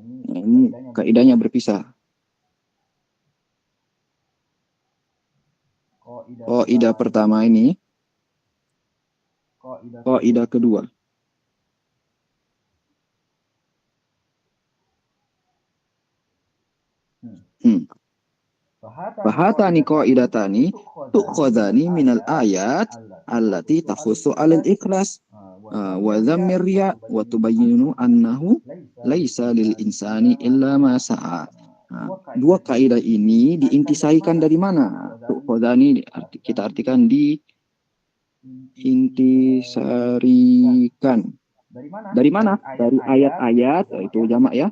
Nah, ini kaidahnya berpisah. Kaidah pertama ini, kaidah kedua. Fahatani qaidatani tu'khadhani minal ayat allati takhussu 'alal ikhlas wa dhammir riya wa tubayyinu annahu laisa lil insani illa ma sa'a. Nah, dua kaidah ini diintisarikan dari mana? Tu'khadhani kita artikan diintisarikan. Dari mana? Dari ayat-ayat, itu jamak ya.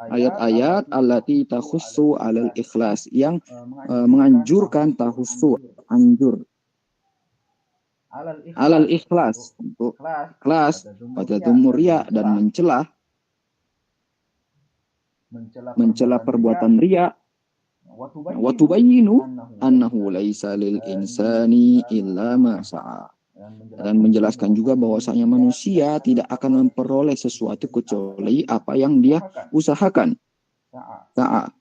Ayat-ayat allati takhussu 'alal ikhlas yang menganjurkan takhussu, anjur. Alal ikhlas untuk ikhlas, pada riya dan mencela perbuatan riya. Wa tubayyinu annahu laisa lil insani illa ma sa'a. Dan menjelaskan juga bahwasanya manusia tidak akan memperoleh sesuatu kecuali apa yang dia usahakan. Sa'a.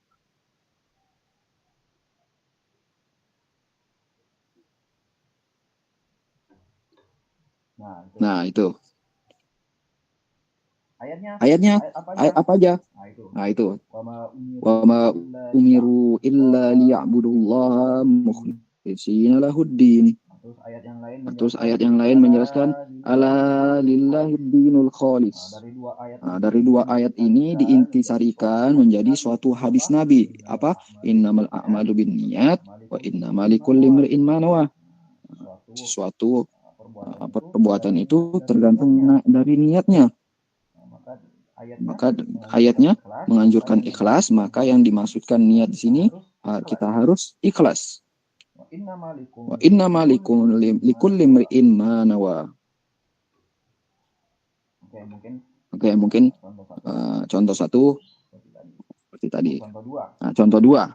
Nah, itu. Ayatnya ayat apa aja? Nah, itu. Wa ma umiru illa liya'budullaha mukhlishina lahuddin. Terus ayat yang lain menjelaskan ala lillahid dinul khalis. Nah, dari dua ayat ini diintisarikan menjadi suatu hadis Nabi. Apa? Innamal a'malu binniyat wa innamal likulli imri'in ma nawa. Sesuatu perbuatan itu tergantung dari niatnya. Maka ayatnya menganjurkan ikhlas, maka yang dimaksudkan niat di sini kita harus ikhlas. Wa inna likulli imri'in ma nawa. Oke, mungkin contoh satu seperti tadi. Nah, contoh dua.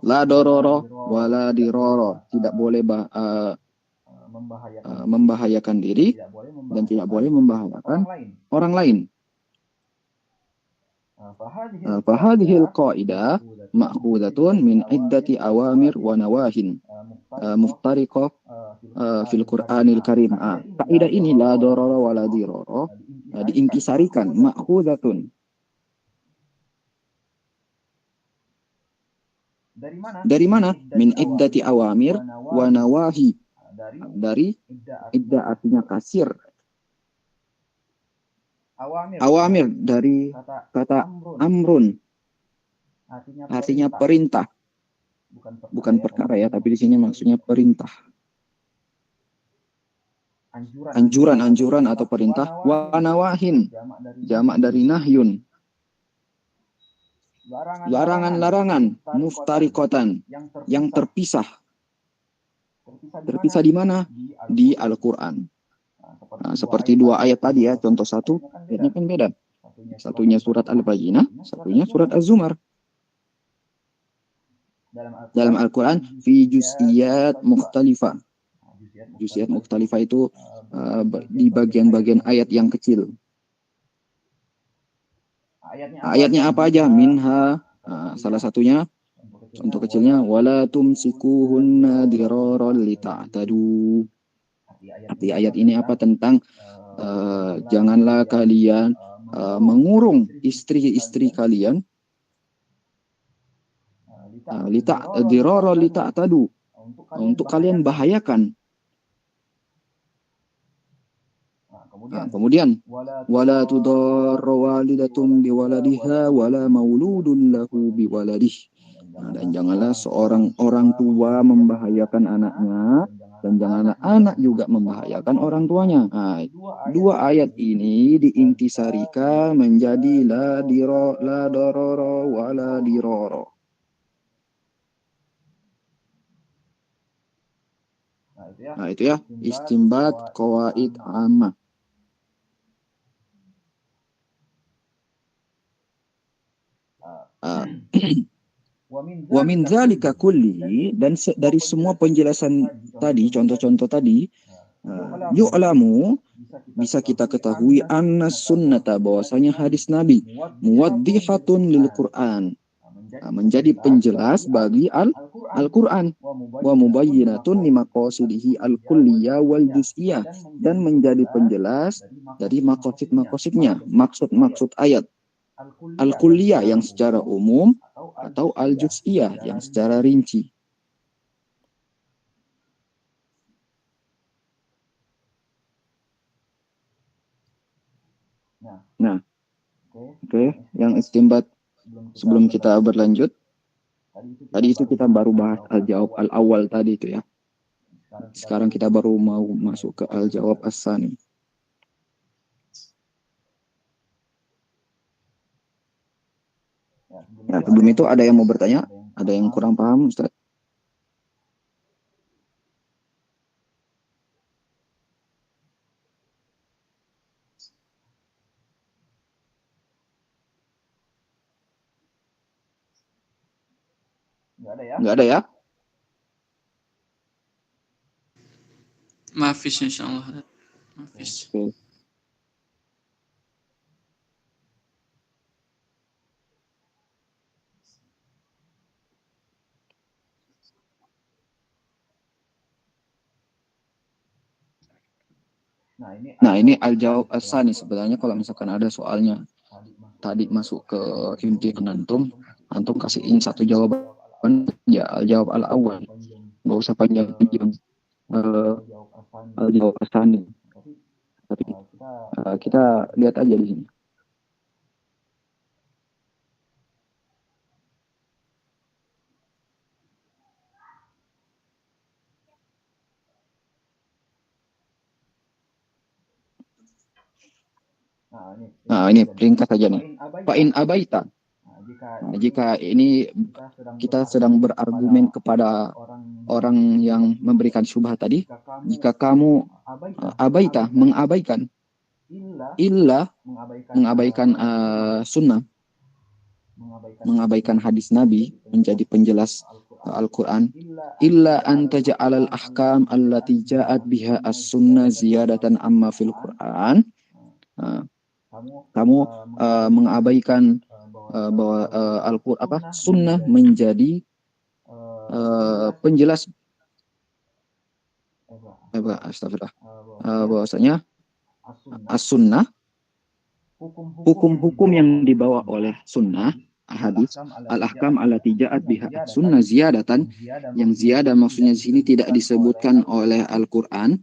La dororo wala diroro. Tidak boleh membahayakan diri dan tidak boleh membahayakan orang lain. Fahadhil qaidah ma'khudatun min iddati awamir wa nawahin muftariqah fil Qur'anil Karim. Kaidah ini la dororo wala diroro diintisarikan ma'khudatun. Dari mana? Min iddati awamir wa nawahi. Dari idda artinya kasir. Awamir dari kata amrun. Artinya perintah. Bukan perkara ya, tapi di sini maksudnya perintah. Anjuran atau perintah. Wa nawahin. Jamak dari nahyun. Larangan-larangan muftariqatan yang terpisah. Terpisah di mana? Di Al-Qur'an. Nah, seperti dua ayat tadi ya, contoh satu, ayatnya kan beda. Satunya surat Al-Bayyinah, satunya surat Az-Zumar. Dalam Al-Qur'an fi juz'iyat mukhtalifah. Juz'iyat mukhtalifah itu di bagian-bagian ayat yang kecil. Ayatnya apa aja? Minha, salah satunya contoh kecilnya wala tumsikuhunna diraran lita'tadu. Arti ayat ini apa? Tentang janganlah kalian mengurung istri-istri kalian dirara lita'tadu, untuk kalian bahayakan. Kemudian wala tudarra walidatun biwaladiha wala mauludun lahu biwaladih. Dan janganlah seorang orang tua membahayakan anaknya, dan janganlah anak juga membahayakan orang tuanya. Dua ayat ini diintisarikan menjadi la darara wala dirara. Itu ya istimbat qawaid ammah. Wa min dzalika kulli, dan dari semua penjelasan tadi, contoh-contoh tadi, yu'lamu, bisa kita ketahui, anna sunnata, bahwasanya hadis Nabi, muwaddihatun lil Qur'an, menjadi penjelas bagi Al-Qur'an, wa mubayyinatun limaqasidihi al-kulliyah wal juz'iyah, dan menjadi penjelas dari maqasid-maqasidnya, maksud-maksud ayat. Al-kulliyah yang secara umum, atau al-juz'iyah yang secara rinci. Nah, oke, yang istimbat sebelum kita berlanjut, tadi itu kita baru bahas al-jawab al-awal tadi itu ya. Sekarang kita baru mau masuk ke al-jawab as-sani. Nah, sebelum itu ada yang mau bertanya? Ada yang kurang paham, Ustaz? Nggak ada ya? Maafis insyaallah. Maafis. Oke. Nah, ini al-jawab as-sani. Sebenarnya kalau misalkan ada soalnya tadi masuk ke imtihan antum kasihin satu jawaban ya, al-jawab al-awal. Nggak usah panjang-panjang al-jawab as-sani. Tapi kita lihat aja di sini. Nah, ini peringkat saja nih. Fa'in abaita. Nah, jika ini kita sedang berargumen kepada orang yang memberikan syubhat tadi, jika kamu abaita, mengabaikan, illa mengabaikan sunnah, mengabaikan hadis Nabi menjadi penjelas Al-Quran, illa an taj'alal ahkam allati ja'at biha as-sunnah ziyadatan amma fil Quran. Kamu mengabaikan bahwa Al-Quran sunnah menjadi penjelas bahwasanya as-sunnah, hukum-hukum yang dibawa oleh sunnah, hadis, al-ahkam allati ja'at biha as-sunnah ziyadatan, yang ziyadah maksudnya di sini tidak disebutkan oleh Al-Quran.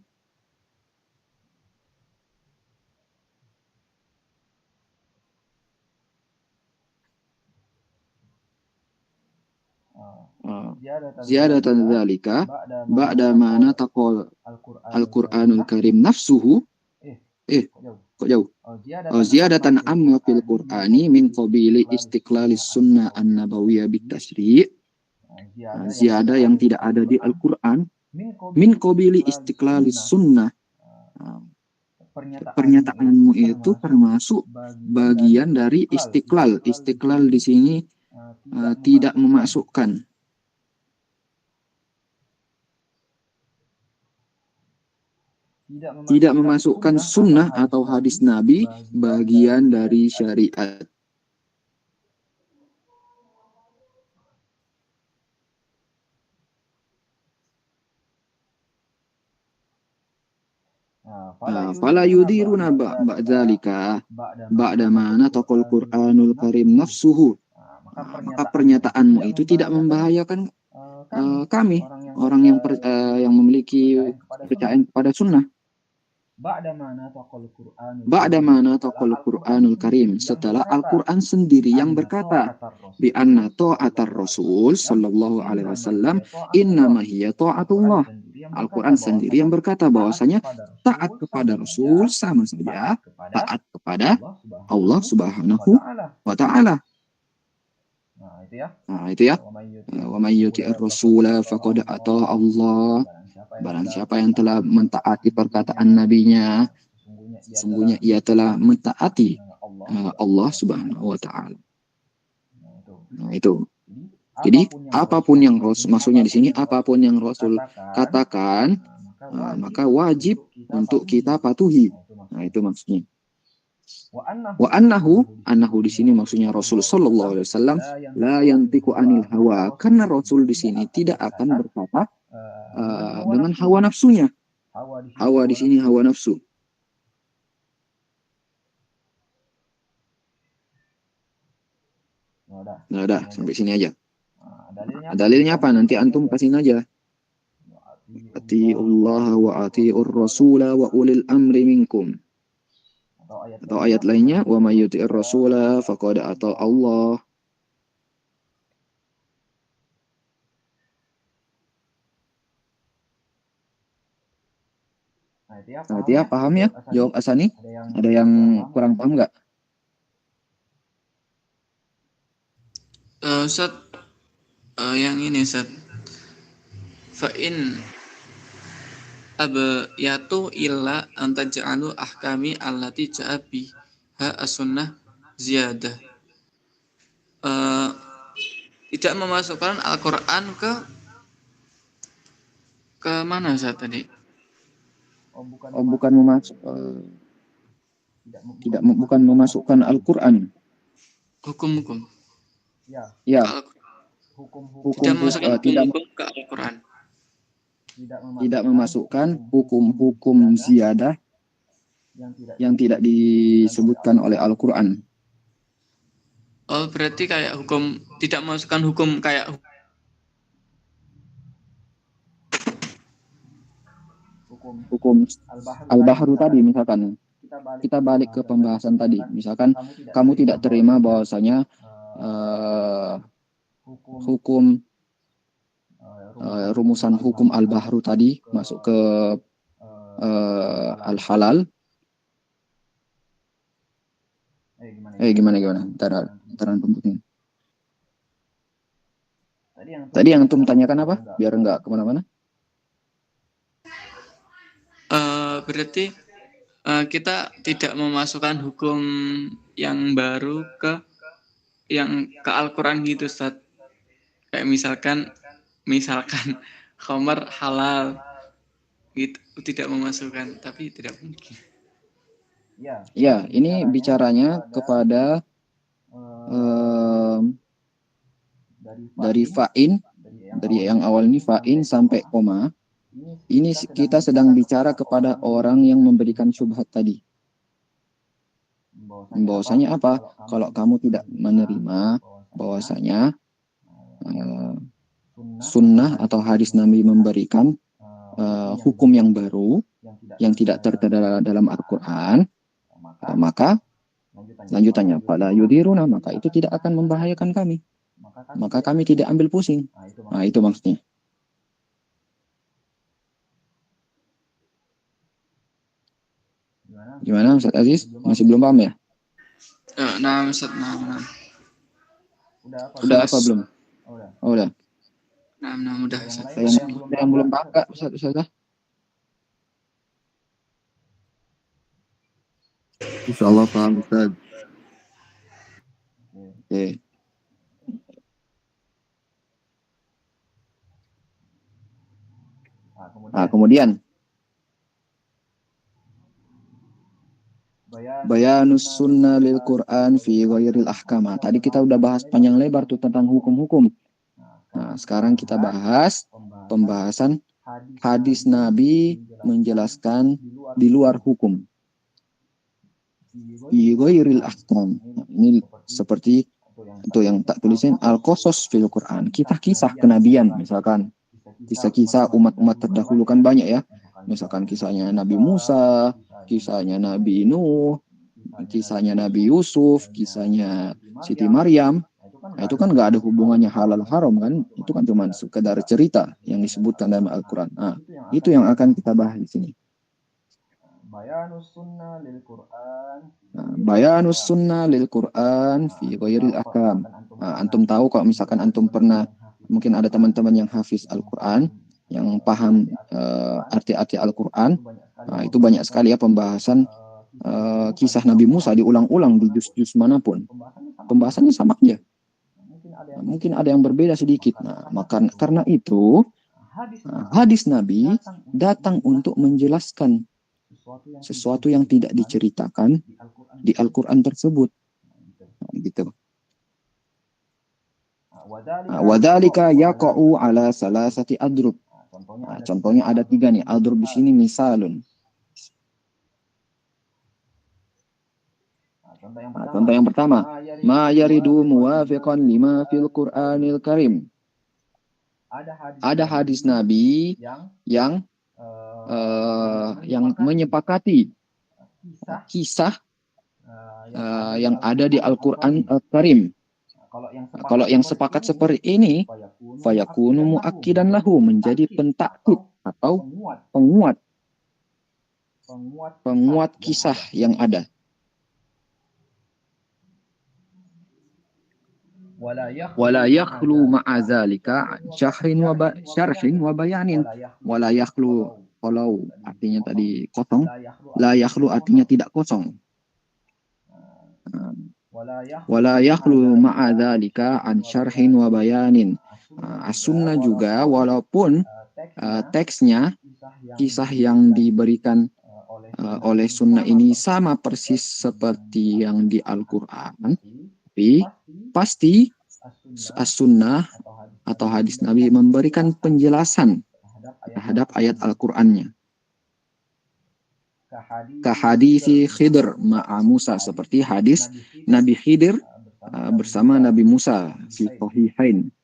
Ziyadatan dzalika ba'da ma nataqal Al-Qur'anul Karim nafsuhu kok jauh. Ziyadatan amma fil Qur'ani min qabili istiqlalis sunnah an-nabawiyyah bitasri'. Ziyadah yang tidak ada di Al-Qur'an min qabili istiqlalis sunnah. Pernyataanmu itu termasuk bagian dari istiqlal. Istiqlal di sini tidak memasukkan sunnah atau hadis Nabi bagian dari syariat. Fala yudiruna ba'dzalika ba'da ma nataqal Qur'anul Karim nafsuhu. Maka pernyataanmu itu tidak membahayakan kami, orang yang memiliki kepercayaan kepada sunnah. Ba'da ma nataqal Qur'anul Karim, setelah Al-Qur'an sendiri yang berkata bi anna ta'atar Rasul sallallahu alaihi wasallam innama hiya ta'atullah. Al-Qur'an sendiri yang berkata bahwasanya taat kepada Rasul sama saja taat kepada Allah Subhanahu wa taala. Nah, itu ya. Wa may yuti'ir rasula faqad ata Allah. Barang siapa yang telah mentaati perkataan nabinya, sesungguhnya ia telah mentaati Allah Subhanahu wa taala. Nah, itu. Jadi apapun yang Rasul, maksudnya di sini apapun yang Rasul katakan, maka wajib untuk kita patuhi. Nah, itu maksudnya. Wa annahu di sini maksudnya Rasul sallallahu alaihi wasallam la yantiqu anil hawa, karena Rasul di sini tidak akan berkata dengan hawa nafsunya. Hawa di sini hawa nafsu. Nah, udah sampai sini aja. Dalilnya apa? Nanti antum kasihin aja. Atiullah wa atiur rasula wa ulil amri minkum. Atau ayat lainnya wa may yuti'ir rasula faqad ata Allah. Nah, dia paham ya? Jawab Asani. Ada yang kurang paham nggak? Ustaz, yang ini Ustaz. Fa'in abayatu illa antaj'alu ahkami allati ja'a biha as-sunnah ziyadah. Tidak memasukkan Al-Qur'an ke mana Ustaz tadi? Bukan bukan memasukkan Al-Qur'an. Hukum-hukum. Ya. Tidak memasukkan hukum ke Al-Qur'an. Tidak memasukkan hukum-hukum ziyadah yang tidak disebutkan oleh Al-Qur'an. Oh, berarti kayak hukum, tidak memasukkan hukum kayak hukum Al-Bahru tadi misalkan. Kita balik ke pembahasan tadi. Misalkan kamu tidak terima bahwasanya hukum rumusan hukum Al-Bahru tadi masuk ke Al-Halal. Gimana? Ntar antum penting. Tadi yang antum tanyakan apa? Biar enggak kemana-mana. Berarti kita tidak memasukkan hukum yang baru ke Al-Qur'an gitu, Ustaz. Kayak misalkan khamar halal gitu, tidak memasukkan, tapi tidak mungkin. Ya, ini bicaranya kepada dari fa'in, dari yang awal ini fa'in sampai koma. Ini kita sedang bicara kepada orang yang memberikan syubhat tadi. Bahwasanya apa? Kalau kamu tidak menerima bahwasanya sunnah atau hadis Nabi memberikan hukum yang baru yang tidak tertera dalam Al-Quran, maka lanjutannya pada yudiruna, maka itu tidak akan membahayakan kami, maka kami tidak ambil pusing. Nah, itu maksudnya. Gimana Ustaz Aziz? Masih belum paham ya? Nah, Ustaz, nah. Udah apa belum? Oh, udah. Nah, udah. Yang belum paham Kak, Ustaz? Insyaallah paham Ustaz. Oke. Nah, kemudian bayanus sunnah lil Quran fi ghairil ahkama. Tadi kita udah bahas panjang lebar tuh tentang hukum-hukum. Nah, sekarang kita bahas pembahasan hadis Nabi menjelaskan di luar hukum. Fi ghairil ahkam. Nah, ini seperti itu yang tak tulisin al-qasas fil Quran. Kisah kenabian misalkan. Kisah-kisah umat-umat terdahulu kan banyak ya. Misalkan kisahnya Nabi Musa, kisahnya Nabi Nuh, kisahnya Nabi Yusuf, kisahnya Siti Maryam. Nah, itu kan nggak ada hubungannya halal haram kan? Itu kan cuma sekedar cerita yang disebutkan dalam Al-Quran. Nah, itu yang akan kita bahas di sini. Bayanus sunnah lil Quran fi ghairil ahkam. Antum tahu kalau misalkan antum pernah, mungkin ada teman-teman yang hafiz Al-Quran, yang paham arti-arti Al-Quran, itu banyak sekali ya pembahasan kisah Nabi Musa diulang-ulang di juz-juz manapun. Pembahasannya sama aja. Mungkin ada yang berbeda sedikit. Nah, maka karena itu hadis Nabi datang untuk menjelaskan sesuatu yang tidak diceritakan di Al-Quran tersebut. Nah, gitu. Wadhalika yaqa'u ala salasati adrub. Nah, contohnya ada 3 nih. Adrub di sini misalun. Contoh yang pertama, ma yaridu muwafiqan lima fil Qur'anil Karim. Ada hadis Nabi yang menyepakati kisah yang ada di Al-Quran Al-Karim. Kalau yang sepakat seperti ini, fayakunu muakkidan lahu, menjadi pentakkid atau penguat kisah yang ada. Wala yakhlu ma'azalika syarhin wa bayanin. Wala yakhlu, kalau artinya tadi kosong, la yakhlu artinya tidak kosong. Wala yakhlu ma'adzalika an syarhin wa bayanin. As-sunnah juga, walaupun teksnya, kisah yang diberikan oleh sunnah ini sama persis seperti yang di Al-Quran, tapi pasti as-sunnah atau hadis Nabi memberikan penjelasan terhadap ayat Al-Qurannya. Kahadisi Khidr ma'a Musa, seperti hadis Nabi Khidir bersama Nabi Musa fi Sahihain.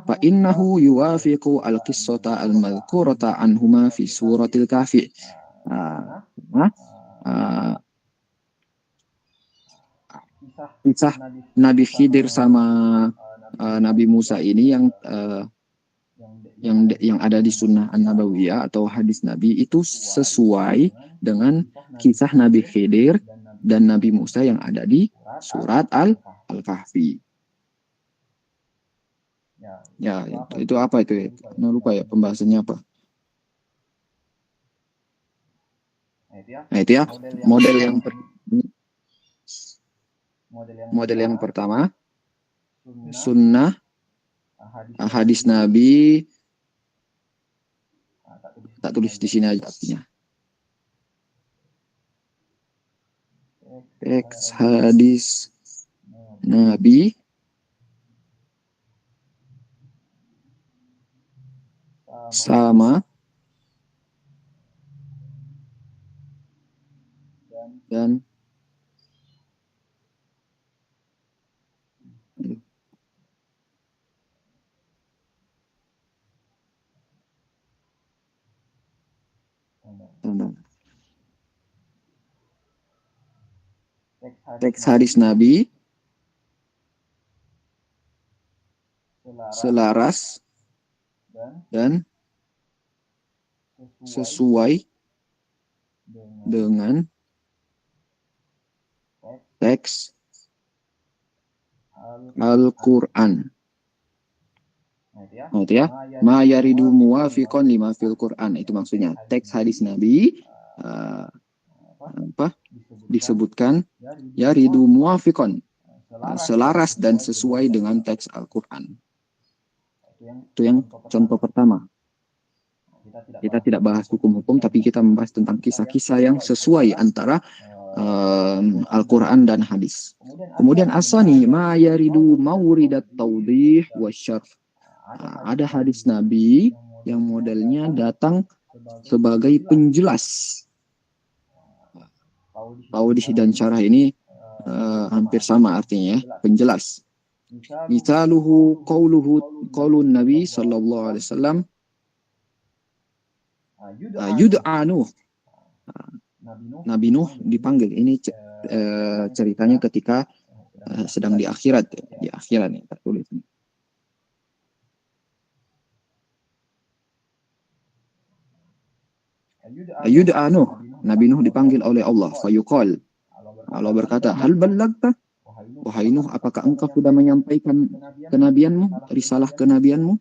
Fa innahu yuwafiqu al-qissata al-madhkurata anhuma fi suratil Kahfi. Kisah Nabi Khidir sama Nabi Musa ini yang ada di sunnah an-nabawiyah atau hadis Nabi itu sesuai dengan kisah Nabi Khidir dan Nabi Musa yang ada di surat Al-Kahfi. Ya, itu apa itu ya? Nggak lupa ya pembahasannya apa. Nah, itu ya model yang pertama, sunnah hadis Nabi. Tak tulis di sini aja artinya. Teks hadis Nabi sama dan teks hadis Nabi selaras dan sesuai dengan teks Al-Quran. Nah, itu ya. Ma yaridu muwafiqan lima fil Quran. Itu maksudnya. Teks hadis Nabi disebutkan yaridu muwafiqan, selaras dan sesuai dengan teks Al-Quran. Itu yang contoh pertama. Kita tidak bahas hukum-hukum, tapi kita membahas tentang kisah-kisah yang sesuai antara Al-Quran dan hadis. Kemudian asani ma yaridu mawridat tawdih wa syarh. Ada hadis Nabi yang modelnya datang sebagai penjelas. Tawdih dan syarah ini hampir sama artinya, penjelas. Misaluhu qaulun Nabi sallallahu alaihi wasallam yud'anu Nabi Nuh dipanggil. Ini ceritanya ketika sedang di akhirat. Di akhirat nih tertulis. Yud'a Nuh, Nabi Nuh dipanggil oleh Allah. Fayuqal, Allah berkata, hal ballagta? Wahai Nuh, apakah engkau sudah menyampaikan kenabianmu, risalah kenabianmu?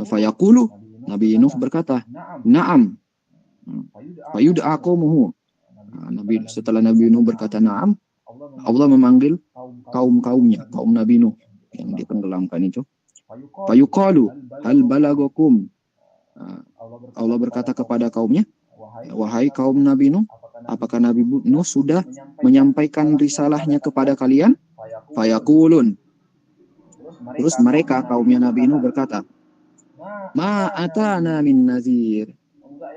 Fayaqulu, Nabi Nuh berkata, na'am. Fayud'a qaumuhu. Setelah Nabi Nuh berkata na'am, Allah memanggil kaum-kaumnya, kaum Nabi Nuh yang ditenggelamkan itu. Fayuqalu, hal balagakum? Allah berkata kepada kaumnya, wahai kaum Nabi Nuh, apakah Nabi Nuh sudah menyampaikan risalahnya kepada kalian? Fayaqulun. Terus mereka, kaumnya Nabi Nuh berkata, ma atana min nazir.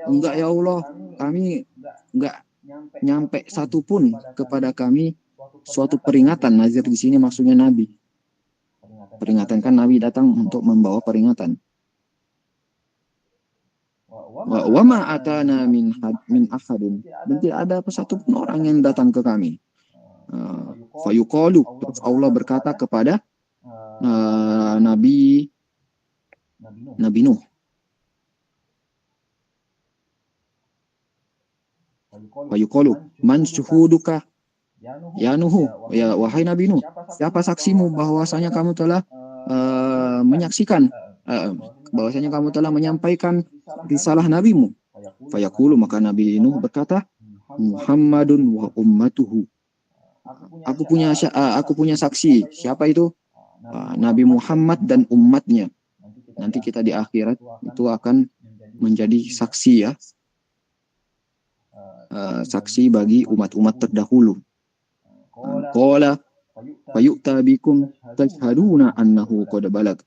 Enggak ya Allah, kami enggak nyampe satupun kepada kami suatu peringatan. Nazir di sini maksudnya Nabi. Peringatan kan Nabi datang untuk membawa peringatan. Wa ma atana min ahadin. Dan tidak ada satupun orang yang datang ke kami. Fayuqalu, terus Allah berkata kepada Nabi Nuh. Fayuqalu, man syuhuduka? Ya Nuh, ya wahai Nabi Nuh, siapa saksimu bahwasanya kamu telah menyaksikan, bahwasanya kamu telah menyampaikan risalah nabimu? Fayaqulu, maka Nabi Nuh berkata, Muhammadun wa ummatuhu. Aku punya saksi. Siapa itu? Nabi Muhammad dan umatnya. Nanti kita di akhirat itu akan menjadi saksi ya. Saksi bagi umat-umat terdahulu. Qala fayu'ta bikum tashhaduna annahu qad balag.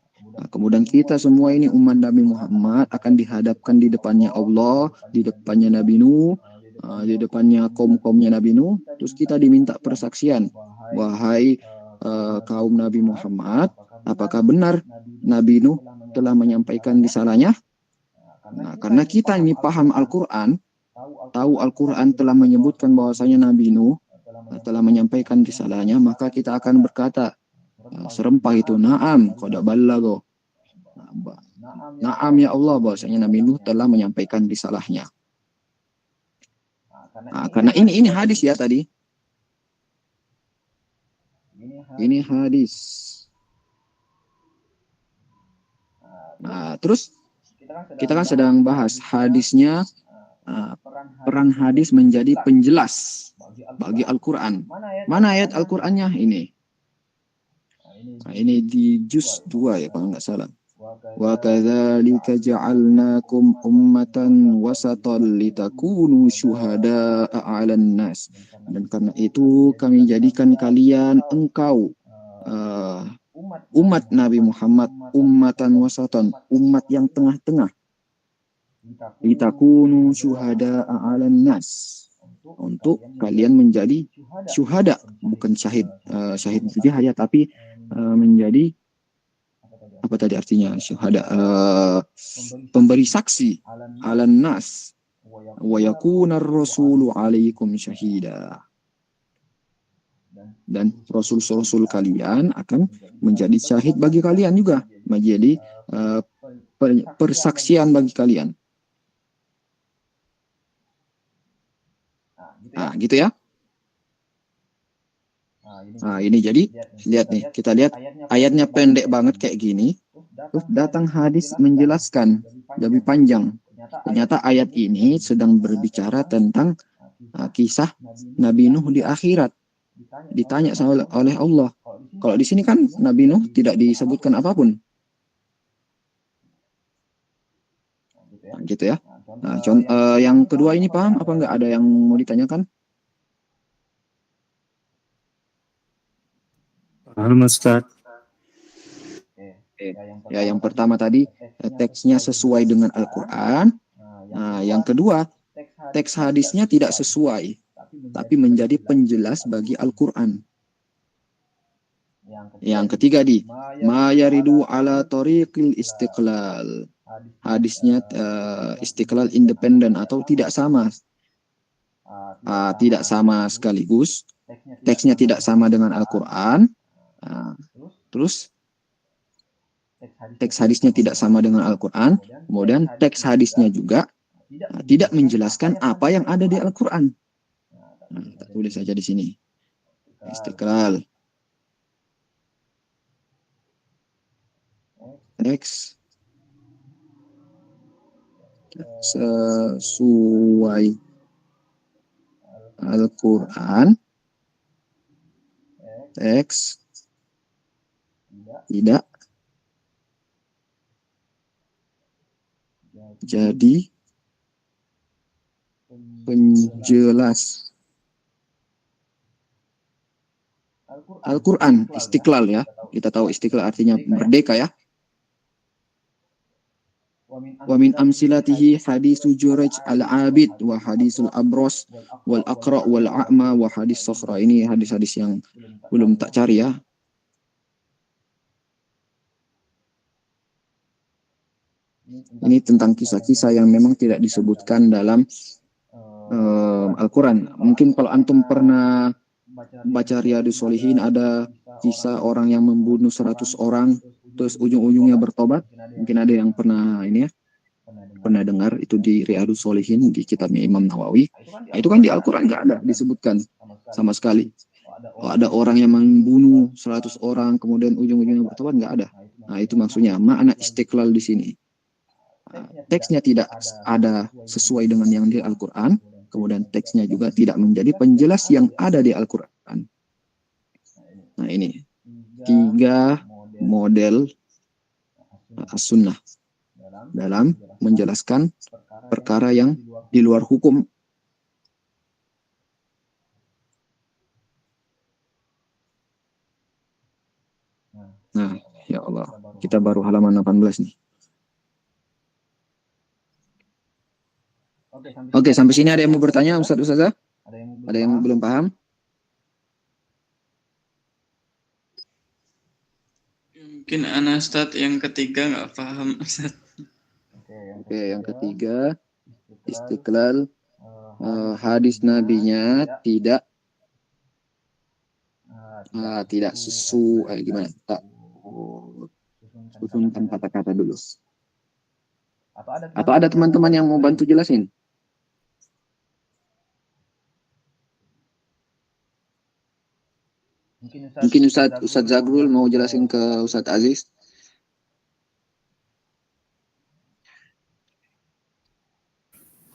Kemudian kita semua ini umat Nabi Muhammad akan dihadapkan di depannya Allah, di depannya Nabi Nuh, di depannya kaum-kaumnya Nabi Nuh. Terus kita diminta persaksian. Wahai kaum Nabi Muhammad, apakah benar Nabi Nuh telah menyampaikan risalahnya? Nah, karena kita ini paham Al-Quran, tahu Al-Quran telah menyebutkan bahwasanya Nabi Nuh telah menyampaikan risalahnya, maka kita akan berkata serempah itu, na'am qad ballago. Na'am ya Allah, bahwasanya Nabi Nuh telah menyampaikan risalahnya. Karena ini hadis ya tadi. Ini hadis. Nah, terus kita kan sedang bahas hadisnya. Peran hadis menjadi penjelas bagi Al-Quran. Mana ayat Al-Qurannya? Ini. Nah, ini di juz 2 ya kalau nggak salah. Wa kadzalika ja'alnakum ummatan wasatan litakunu syuhada'a 'alan nas. Dan karena itu kami jadikan kalian engkau umat Nabi Muhammad ummatan wasatan, umat yang tengah-tengah. Litakunu syuhada'a 'alan nas. Untuk kalian menjadi syuhada, bukan syahid. Syahid itu hanya tapi menjadi apa tadi artinya syuhada? Pemberi saksi 'alan nas wa yakunar rasulu 'alaikum syahida. Dan rasul-rasul kalian akan menjadi syahid bagi kalian juga, menjadi persaksian bagi kalian. Nah, gitu ya. Nah, ini jadi lihat nih, kita lihat ayatnya pendek banget kayak gini. Terus datang hadis menjelaskan lebih panjang. Ternyata ayat ini sedang berbicara tentang kisah Nabi Nuh di akhirat. Ditanya oleh Allah. Kalau di sini kan Nabi Nuh tidak disebutkan apapun. Nah, gitu ya. Nah, yang kedua ini paham apa enggak? Ada yang mau ditanyakan? Paham Ustaz. Ya, yang pertama tadi teksnya sesuai dengan Al-Quran. Nah, yang kedua teks hadisnya tidak sesuai, tapi menjadi penjelas bagi Al-Quran. Yang ketiga ma yaridu ala tariqil istiqlal. Hadisnya istiqlal independen atau tidak sama tidak sama sekaligus, teksnya tidak sama dengan Al-Quran, terus teks hadisnya tidak sama dengan Al-Quran, kemudian teks hadisnya juga tidak menjelaskan apa yang ada di Al-Quran. Kita tulis saja di sini. Istiqlal. Teks sesuai Al-Quran, teks tidak jadi penjelas Al-Quran. Istiqlal ya. Kita tahu istiqlal artinya merdeka ya. Wa min amsilatihi hadisu Jurayj al-Abid wa hadisul Abros wal Aqra wal A'ma wa hadis Sofra. Ini hadis-hadis yang belum tak cari ya. Ini tentang kisah-kisah yang memang tidak disebutkan dalam Al-Quran. Mungkin kalau antum pernah baca Riyadhus Shalihin, ada kisah orang yang membunuh 100 orang terus ujung-ujungnya bertobat. Mungkin ada yang pernah ini ya, pernah dengar itu di Riyadhus Shalihin di kitabnya Imam Nawawi. Nah, itu kan di Al-Quran nggak ada disebutkan sama sekali. Kalau ada orang yang membunuh 100 orang kemudian ujung-ujungnya bertobat, nggak ada. Nah, itu maksudnya makna istiqlal di sini. Teksnya tidak ada sesuai dengan yang di Al-Quran, kemudian teksnya juga tidak menjadi penjelas yang ada di Al-Quran. Nah, ini 3 model as-sunnah dalam menjelaskan perkara yang di luar hukum. Nah, ya Allah, kita baru halaman 18 nih. Oke, sampai sini ada yang mau bertanya, Ustazah? Ada yang belum paham? Mungkin Anastat yang ketiga nggak paham, Ustaz. Oke, yang ketiga, istiqlal, hadis nabinya tidak sesuai, gimana? Tak susunkan kata-kata dulu. Atau ada teman-teman yang mau bantu jelasin? Mungkin Ustadz Zagrul mau jelasin ke Ustadz Aziz.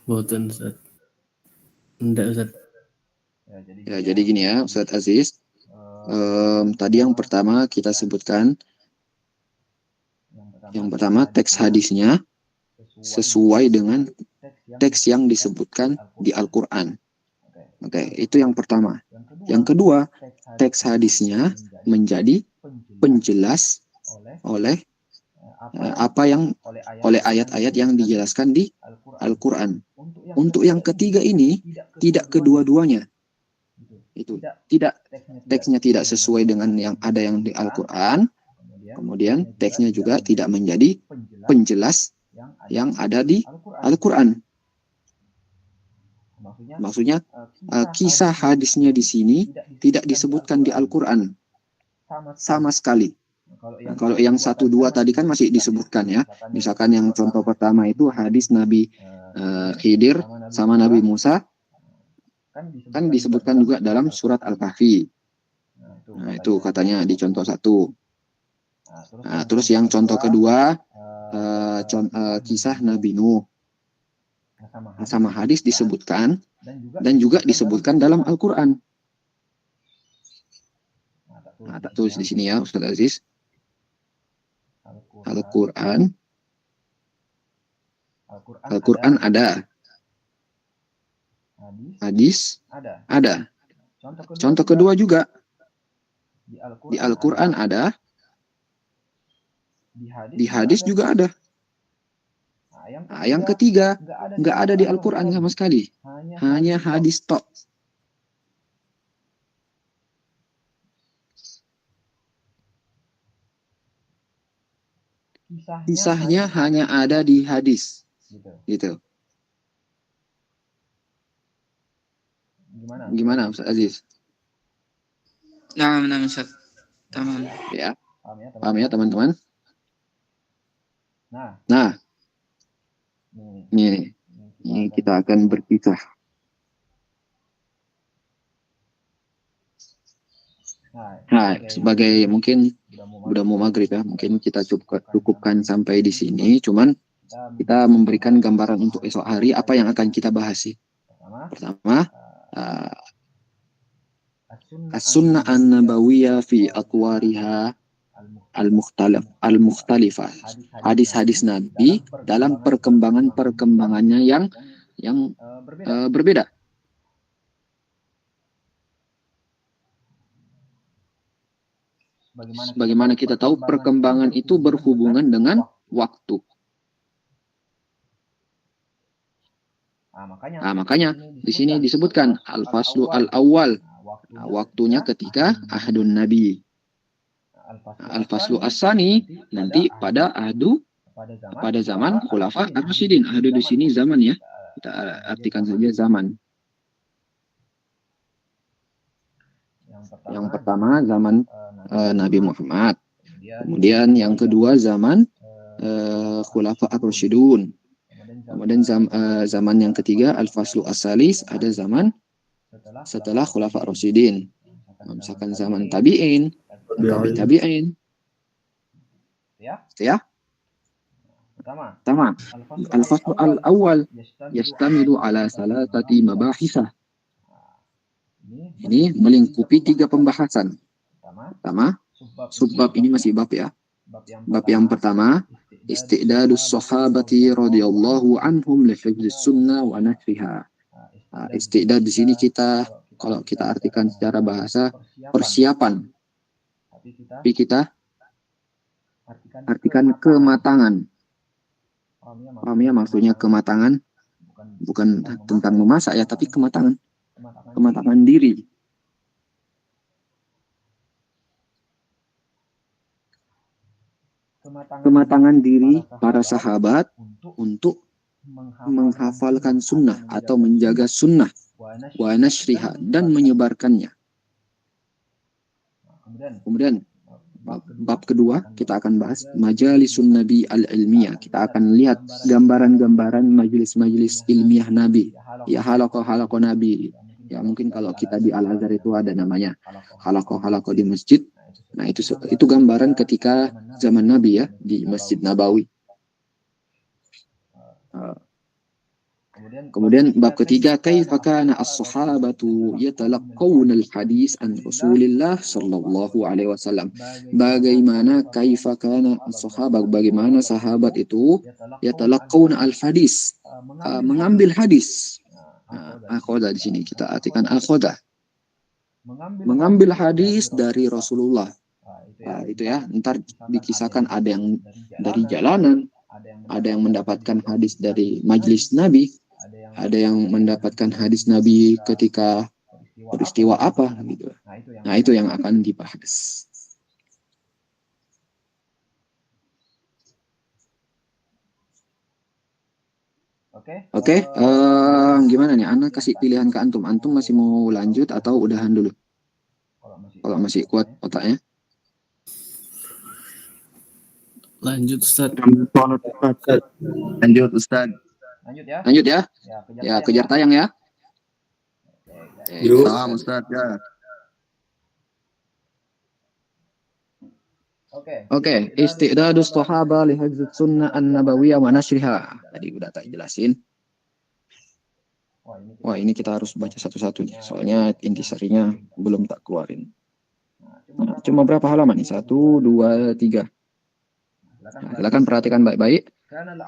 Boten Ustaz. Enggak Ustaz. Ya, jadi gini ya, Ustadz Aziz. Tadi yang pertama kita sebutkan, yang pertama teks hadisnya sesuai dengan teks yang disebutkan di Al-Quran. Oke, itu yang pertama. Yang kedua, teks hadisnya menjadi penjelas oleh apa yang oleh ayat-ayat yang dijelaskan di Al-Quran. Untuk yang ketiga ini tidak kedua-duanya. Itu tidak, teksnya tidak sesuai dengan yang ada yang di Al-Quran. Kemudian teksnya juga tidak menjadi penjelas yang ada di Al-Quran. Maksudnya kisah hadisnya di sini tidak disebutkan di Al-Quran sama sekali. Nah, kalau yang 1, 2 tadi kan masih disebutkan ya. Misalkan yang contoh pertama itu hadis Nabi Khidir sama Nabi Musa kan disebutkan juga dalam surat Al-Kahfi. Nah, itu katanya di contoh 1. Nah, terus yang contoh kedua kisah Nabi Nuh. Sama hadis disebutkan dan juga disebutkan dalam Al-Quran. Nah, tak tulis di sini ya, Ustaz Aziz. Al-Quran ada. Hadis ada. Contoh kedua juga. Di Al-Quran ada. Di hadis juga ada. Nah, yang ketiga, nggak ada di Al-Quran sama sekali. Hanya hadis tok. Kisahnya hanya ada di hadis. Gitu. Gimana Ustaz Aziz? Nah, Ustaz. Tamam. Ya, paham ya teman-teman? Nah, ini kita akan berpisah. Nah, sebagai mungkin udah mau maghrib ya, mungkin kita cukupkan sampai di sini. Cuman kita memberikan gambaran untuk esok hari apa yang akan kita bahas sih. Pertama, as-sunnah an-nabawiyah fi atwariha al-mukhtalifah. Hadis-hadis Nabi dalam perkembangannya yang berbeda. Bagaimana kita tahu perkembangan itu berhubungan dengan waktu. Nah, makanya di sini disebutkan al-faslu al-awwal. Nah, waktunya ketika ahadun Nabi. Al-faslu as-sani nanti pada zaman khulafa ar-rasyidin. Ahadu di sini zaman ya. Kita artikan saja zaman. Yang pertama zaman Nabi Muhammad. Kemudian yang kedua zaman khulafa ar-rasyidun. Kemudian zaman yang ketiga al-faslu as-salis, ada zaman setelah khulafa ar-rasyidin. Misalkan zaman tabi'in, tabi'in. Ya. Pertama, al-faslu al-awwal yastamilu ala salatati mabahisa. Ini melingkupi 3 pembahasan. Pertama, subbab ini masih bab ya. Bab yang pertama, istidadus sahabati radhiyallahu anhum li hifdzis sunnah wa nashriha. Istidad di sini kalau kita artikan secara bahasa persiapan. Tapi kita artikan kematangan. Paham ya maksudnya kematangan? Bukan tentang memasak ya, tapi kematangan diri. Kematangan diri para sahabat untuk menghafalkan sunnah atau menjaga sunnah wa nashriha dan menyebarkannya. Kemudian bab kedua kita akan bahas majalisun nabi al-ilmiyah. Kita akan lihat gambaran-gambaran majelis-majelis ilmiah Nabi. Ya halaqah Nabi. Ya mungkin kalau kita di Al-Azhar itu ada namanya halaqah di masjid. Nah itu gambaran ketika zaman Nabi ya di Masjid Nabawi. Kemudian bab ketiga kaifa kana as-sahabatu yatalaqqawna al-hadis an Rasulillah sallallahu alaihi wasallam. Bagaimana kaifa kana as-sahabat, bagaimana sahabat itu yatalaqqawna al-hadis, mengambil hadis. Akhoda di sini kita artikan akhoda. Mengambil hadis dari Rasulullah. Itu ya, ntar dikisahkan ada yang dari jalanan, ada yang mendapatkan hadis dari majelis Nabi, ada yang mendapatkan hadis Nabi ketika peristiwa apa gitu. Nah, itu yang akan dibahas. Oke, gimana nih? Ana kasih pilihan ke antum. Antum masih mau lanjut atau udahan dulu? Kalau masih kuat otaknya. Lanjut Ustaz. Lanjut Ustaz. Lanjut ya. Ya, kejar tayang ya. Salam Ustaz ya. Oke, istidadus sahaba li hifdzis sunnah an-nabawiyah wa nashriha. Tadi udah tak jelasin. Wah, ini kita harus baca satu-satu nih. Soalnya intisarinya belum tak keluarin. Nah, cuma berapa halaman nih? 1, 2, 3. Nah, silakan perhatikan baik-baik.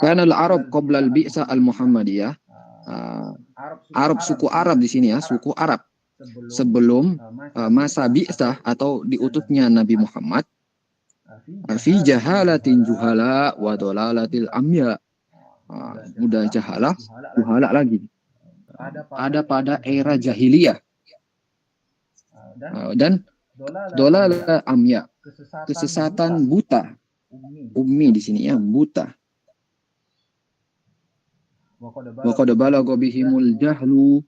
Kana al-Arab qabla al-bi'sa al-Muhammadiyah. Arab, suku Arab di sini ya, suku Arab. Sebelum masa bi'sah atau diutusnya Nabi Muhammad. Fi jahalatin juhala wa dolalatil amya. Mudah jahala, juhala lagi. Ada pada era jahiliyah. Dan dolala amya, kesesatan buta. Ummi di sini ya, buta. Wa qad balagha bihimul jahlu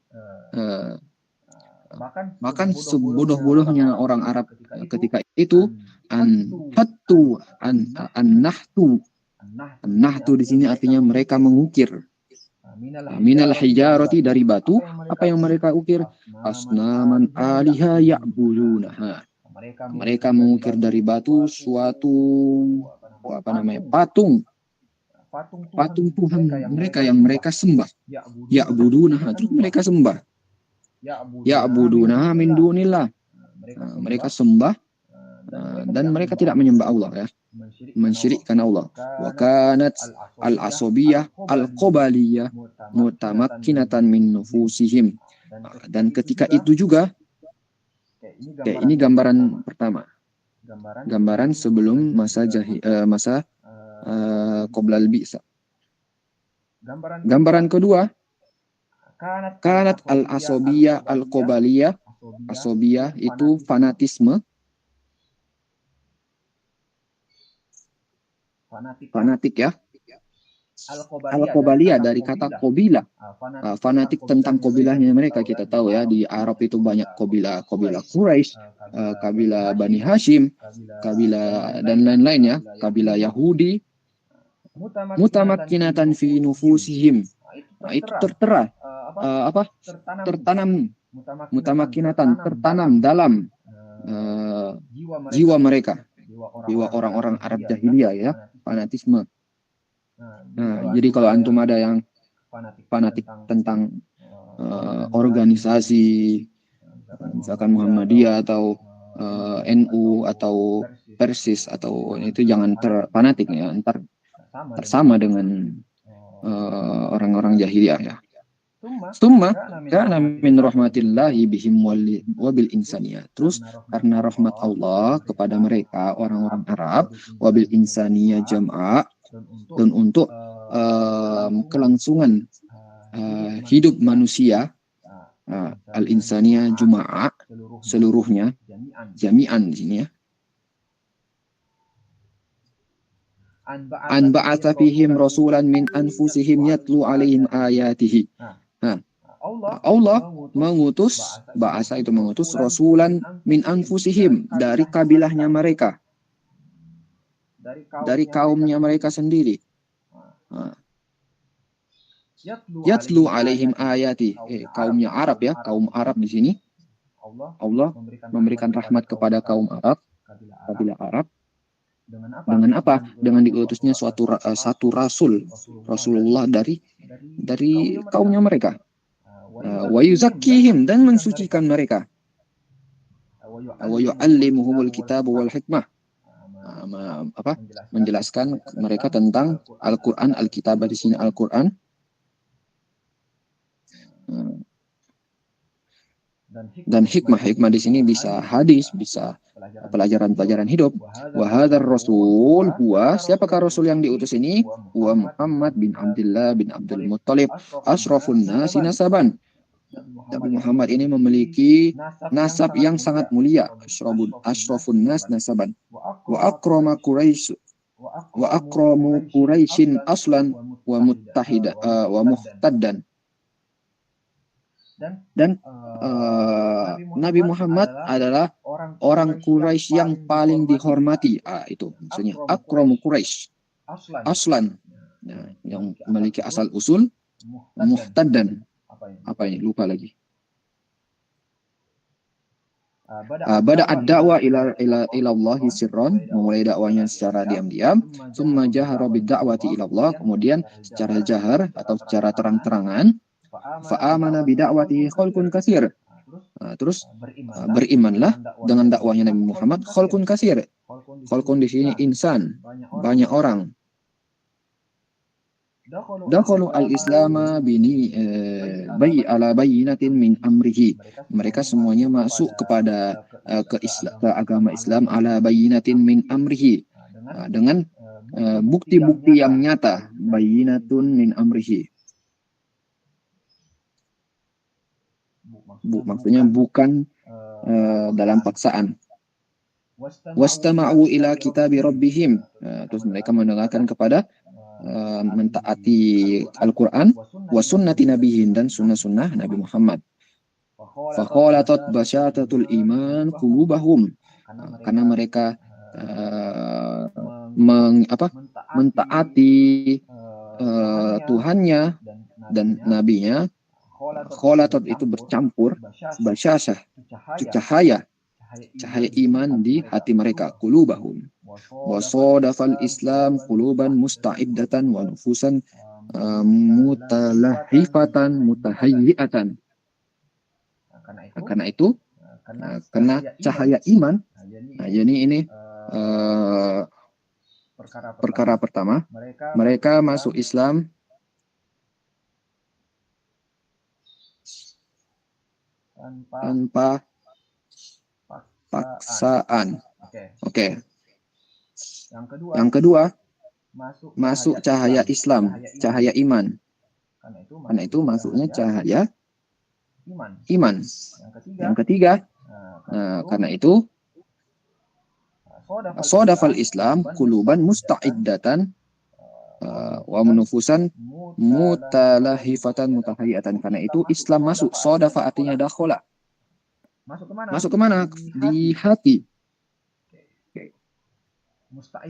Bahkan sebodoh-bodohnya orang Arab ketika itu an-nahtu di sini artinya mereka mengukir. Minal hijarati dari batu, apa yang mereka ukir? Asnaman aliha ya'budunaha. Mereka mengukir dari batu suatu patung Tuhan mereka yang mereka sembah. Ya'budunaha, terus mereka sembah. Ya'budunaha min dunillah. Mereka sembah dan mereka tidak menyembah Allah ya. Mensyirikkan Allah. Wa kanat al-asobiyah al-qobaliyah mutamakkinatan min nufusihim. Dan ketika itu juga, ini gambaran pertama. Gambaran sebelum masa qoblal bi'sa. Gambaran kedua, kanat al-asobiyah al-qobaliyah. Asobiyah itu fanatisme. Fanatik ya. Al-Qobaliyah dari kata Qobila. Fanatik tentang Qobilahnya mereka. Kita tahu ya di Arab itu banyak Qobilah Quraisy, kabilah Bani Hashim, kabilah dan lain-lain ya, kabilah Yahudi. Mutamakkinatan fi nufusihim. Itu tertera tertanam mutamakkinatan tertanam dalam jiwa mereka. Jiwa orang-orang Arab jahiliyah ya, fanatisme. Nah, jadi kalau antum ada yang fanatik tentang organisasi, misalkan Muhammadiyah atau NU atau Persis atau itu jangan fanatik ya, ntar tersama dengan orang-orang jahiliyah ya. Summa kana min rahmatillahi bihim wabil insaniyah. Terus karena rahmat Allah kepada mereka orang-orang Arab, wabil insaniyah jam'a, dan untuk kelangsungan hidup manusia, al-insaniyah juma'a seluruhnya, jami'an di sini ya. An ba'atha fihim rasulan min anfusihim yatlu alaihim ayatihi. Allah mengutus, bahasa itu mengutus rasulan min anfusihim dari kabilahnya mereka, dari kaumnya mereka sendiri. Yatlu alaihim ayati, kaumnya Arab ya, kaum Arab di sini. Allah memberikan rahmat kepada kaum Arab, kabilah Arab. Dengan apa? Dengan diutusnya satu Rasulullah dari kaumnya mereka. Wa yuzakkihim, dan mensucikan mereka. Wa yu'allimuhumul kitab wal hikmah. Menjelaskan mereka tentang Al-Qur'an, Al-Kitab di sini Al-Qur'an. Dan hikmah di sini bisa hadis, bisa pelajaran-pelajaran hidup. Wa hadzal rasul huwa, siapakah rasul yang diutus ini? Huwa Muhammad bin Abdullah bin Abdul Muttalib, asrafun nasi nasaban. Nabi Muhammad ini memiliki nasab yang sangat mulia, asrafun nas nasaban. Wa akramu Quraisyin aslan wa muhtaddan. Dan Nabi Muhammad adalah orang Quraisy yang paling dihormati. Itu maksudnya akramu Quraisy aslan, yang memiliki asal usul, muhtaddan. Apa ini? Lupa lagi. Bada ad-da'wa ila Allah sirran, memulai dakwanya secara diam-diam. Summa jahara bid-da'wati ila Allah, kemudian secara jahar atau secara terang-terangan. Fa'amana bida'wati khalqun katsir. Terus berimanlah dengan dakwahnya Nabi Muhammad khalqun katsir. Khalqun di sini insan, banyak orang. Dakhalu al-islama bayi ala bayyinatin min amrihi. Mereka semuanya masuk kepada ke agama Islam ala bayyinatin min amrihi, dengan bukti-bukti yang nyata. Bayyinatun min amrihi. Maksudnya bukan dalam paksaan. Wastama'u ila kitabi rabbihim. Terus mereka mendengarkan kepada mentaati Al-Quran wa sunnati nabihin, dan sunnah-sunnah Nabi Muhammad. fakhalatat basyatatul iman qulubahum, karena mereka mentaati Tuhannya dan nabinya. Khalatat itu bercampur, basyasah itu cahaya iman di hati mereka, qulubahum. Wa sadafal Islam quluban musta'iddatan wa nufusan mutalahifatan mutahayyi'atan. Karena itu, karena cahaya iman, nah jadi ini perkara pertama, mereka masuk Islam tanpa paksaan. Oke. Yang kedua, masuk cahaya Islam, cahaya iman. Karena itu masuknya cahaya iman. Yang ketiga, karena itu sodafal Islam quluban musta'iddatan wa menufusan mutalahifatan mutahayyi'atan. Karena itu Islam masuk, sodafa artinya dakhala. Masuk kemana? Di hati.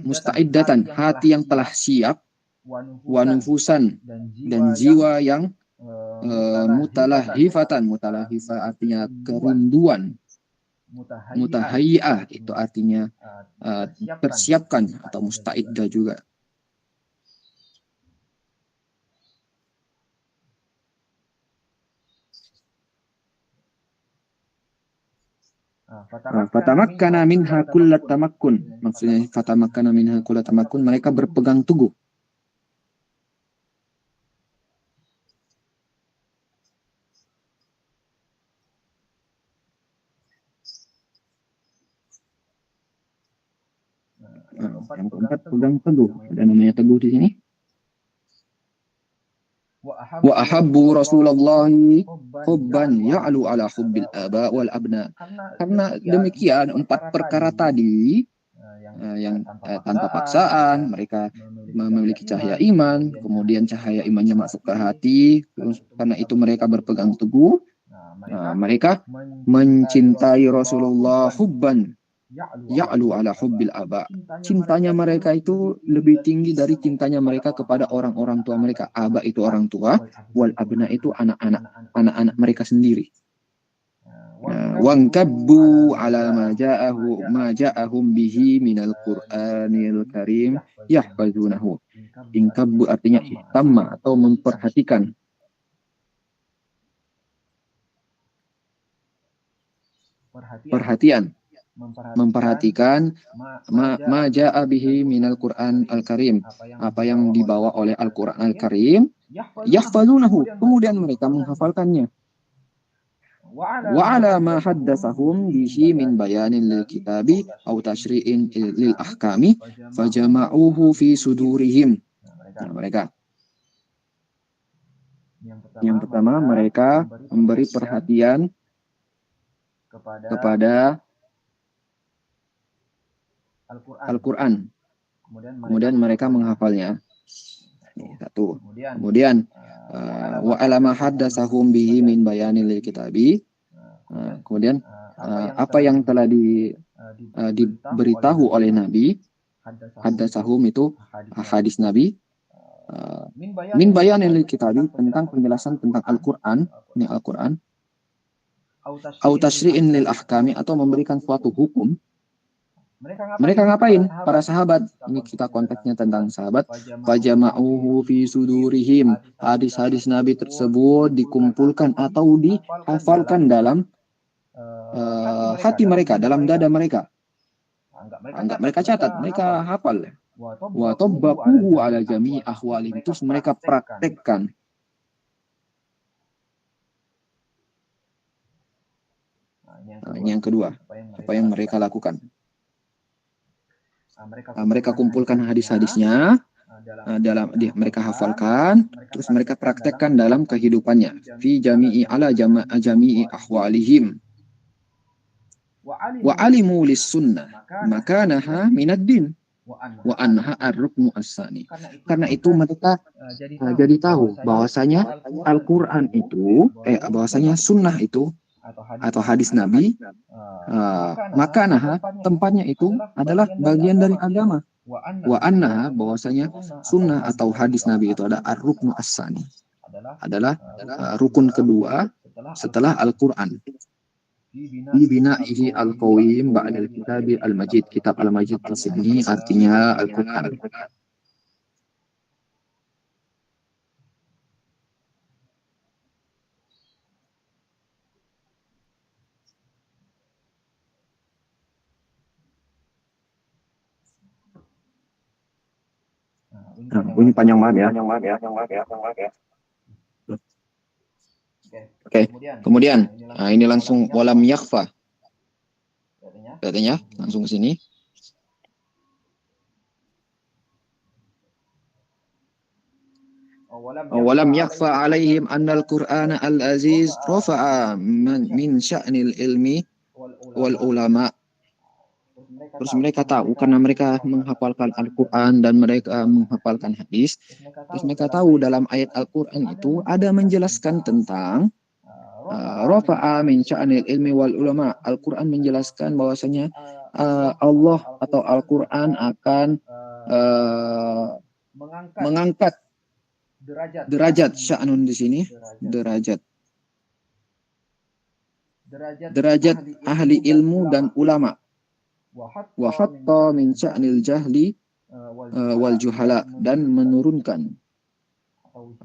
Musta'iddatan, hati yang telah siap, wa nufusan, dan jiwa yang mutalahifatan. Mutalahifah artinya kerinduan. Mutahayyi'ah itu artinya persiapkan atau musta'iddah juga. Fatamakkana minha kullat tamakkun. Maksudnya fatamakkana minha kullat tamakkun, mereka berpegang teguh. Yang keempat, pegang teguh. Ada namanya teguh di sini. Wa ahabbu Rasulullah hubban ya'lu ala hubbil aba wal abna. Karena demikian empat perkara tadi yang tanpa paksaan, mereka memiliki cahaya iman, kemudian cahaya imannya masuk ke hati, karena itu mereka berpegang teguh. Mereka mencintai Rasulullah hubban ya'lu ala hubbil aba. Cintanya mereka itu lebih tinggi dari cintanya mereka kepada orang-orang tua mereka. Aba itu orang tua, wal abna itu anak-anak mereka sendiri. Wangkabbu ala ma ja'ahum bihi minal Qur'anil Karim yahfazunahu. Ingkabbu artinya ihtamma atau memperhatikan. Perhatian. Memperhatikan ma ja'a bihi minal Qur'an al-Karim, apa yang dibawa oleh Al-Qur'an al-Karim, yahfazunahu, kemudian mereka menghafalkannya. Wa ala ma haddatsahum bihi min bayanin lil kitabi aw tashri'in lil ahkami fajama'uhu fi sudurihim. Mereka yang pertama, mereka memberi perhatian kepada Al-Quran. Kemudian mereka menghafalnya. Satu. Kemudian wa alama haddatsahum bihi min bayanil kitabi. Kemudian apa yang telah diberitahu oleh Nabi, haddatsahum itu hadis Nabi, min bayanil kitabi, tentang penjelasan tentang Al-Quran, ini Al-Quran, au tashri'in lil ahkami, atau memberikan suatu hukum. Mereka ngapain? Para sahabat. Ini kita konteksnya tentang sahabat. Fajama'uhu fi sudurihim. Hadis-hadis Nabi tersebut dikumpulkan atau dihafalkan dalam hati mereka, dalam dada mereka. Enggak mereka catat, mereka hafal. Wa tabbaquhu ala jami'i ahwalihim. Terus mereka praktekkan. Yang kedua, apa yang mereka lakukan? Mereka kumpulkan hadis-hadisnya, mereka hafalkan, terus mereka praktekkan dalam kehidupannya. Fi jami'i ala jami'i ahwalihim. Wa alimu lis sunnah makanaha minad din wa anha ar-ruknu as-sani. Karena itu mereka jadi tahu bahwasanya Al-Quran itu, bahwasanya sunnah itu atau hadis Nabi, maka tempatnya itu adalah bagian dari agama. Wa annaha, bahwasanya sunnah atau hadis Nabi itu ada ar-ruknu as-sani, adalah rukun kedua setelah Al-Quran. Di bina'ihi al-qawim ba'dal kitab al-majid. Kitab al-majid di sini artinya Al-Quran. Ini panjang banget ya. Oke. Kemudian, ini langsung walam yakhfa. Katanya langsung ke sini. Walam yakhfa alaihim annal Qur'ana al-aziz rafa'a min sya'nil ilmi wal ulama. Terus mereka tahu karena mereka menghafalkan Al-Quran dan mereka menghafalkan hadis. Terus mereka tahu dalam ayat Al-Quran itu ada menjelaskan tentang rafa'a min sya'nil ilmi wal ulama. Al-Quran menjelaskan bahwasanya Allah atau Al-Quran akan mengangkat derajat sya'nun di sini, derajat ahli ilmu dan ulama. Wa hatta min sya'nil jahli wal juhala, dan menurunkan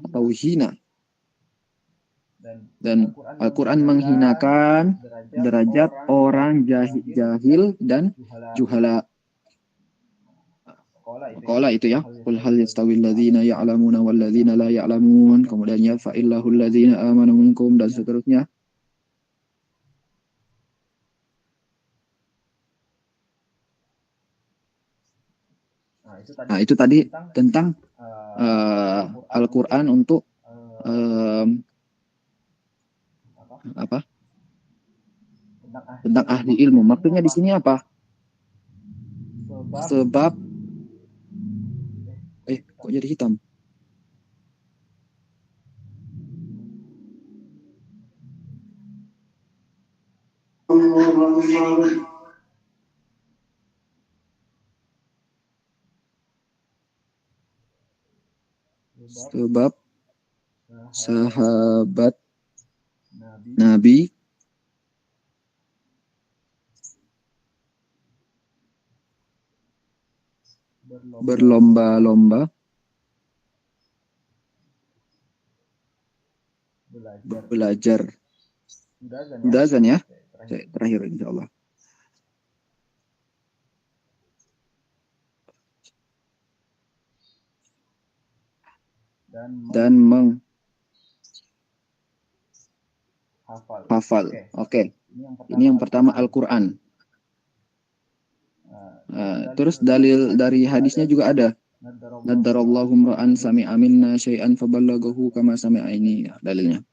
atau hina, dan Al-Quran menghinakan derajat orang jahil dan juhala. Qala itu ya, qul hal yastawil ladzina ya'lamuna wal ladzina la ya'lamun, kemudian ya fa'illahu ladzina amanu minkum, dan seterusnya. Nah, itu tadi tentang Al-Quran untuk tentang ahli ilmu. Maksudnya di sini apa? Sebab kok jadi hitam? Sebab sahabat Nabi berlomba-lomba belajar. Udah azan ya? Terakhir insyaallah. Dan menghafal. Oke. Ini yang pertama Al-Quran. Terus dalil dari hadisnya juga ada. Nadarallahu ra'an sami'a minna syai'an faballaghahu kama sami'a, ini dalilnya.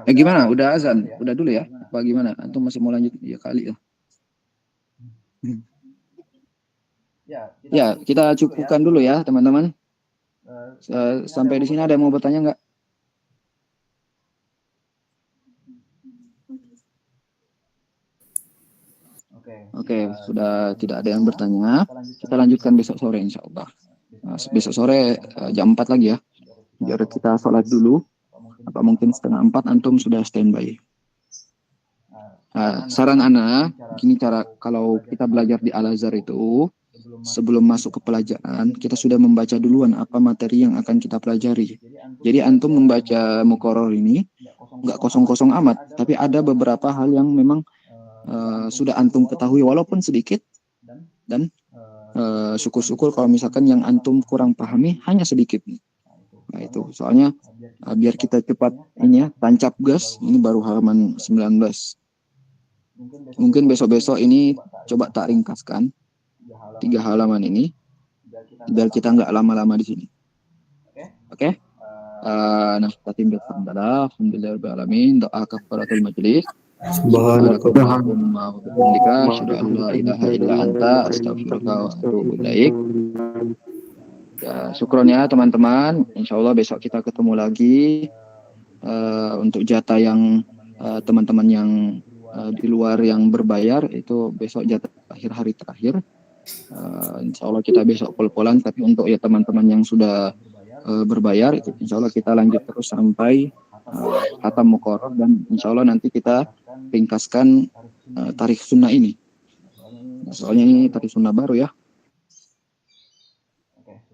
Gimana? Udah azan? Udah dulu ya? Apa gimana? Antum masih mau lanjut? Ya kali ya. Ya, kita cukupkan dulu ya, teman-teman. Sampai di sini ada yang mau bertanya nggak? Oke, sudah tidak ada yang bertanya. Kita lanjutkan besok sore insya Allah. Besok sore jam 4 lagi ya. Biar kita sholat dulu. Apa mungkin setengah 4 antum sudah standby. Saran ana, gini cara kalau kita belajar di Al-Azhar itu, sebelum masuk ke pelajaran, kita sudah membaca duluan apa materi yang akan kita pelajari. Jadi antum membaca muqarrar ini nggak kosong-kosong amat, tapi ada beberapa hal yang memang sudah antum ketahui walaupun sedikit, dan syukur-syukur kalau misalkan yang antum kurang pahami hanya sedikit. Nah itu soalnya biar kita cepat ini ya, tancap gas. Ini baru halaman 19. Mungkin besok-besok ini coba tak ringkaskan 3 halaman ini biar kita nggak lama-lama di sini. Oke? Nah, alhamdulillah alamin. Doa kafaratul majelis. Subhanakallahumma wa bihamdika asyhadu an la ilaha illa anta astaghfiruka wa atubu ilaik. Ya, syukron ya teman-teman. Insya Allah besok kita ketemu lagi untuk jatah yang teman-teman yang di luar yang berbayar itu besok jatah akhir hari terakhir. Insya Allah kita besok pol-polan. Tapi untuk ya teman-teman yang sudah berbayar, itu insya Allah kita lanjut terus sampai khatam Muqarrar, dan insya Allah nanti kita ringkaskan tarikh sunnah ini. Soalnya ini tarikh sunnah baru ya.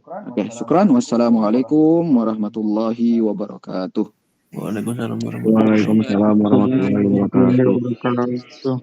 Oke, syukran. Wassalamualaikum warahmatullahi wabarakatuh. Waalaikumsalam warahmatullahi Waalaikumsalam warahmatullahi wabarakatuh. Wabarakatuh.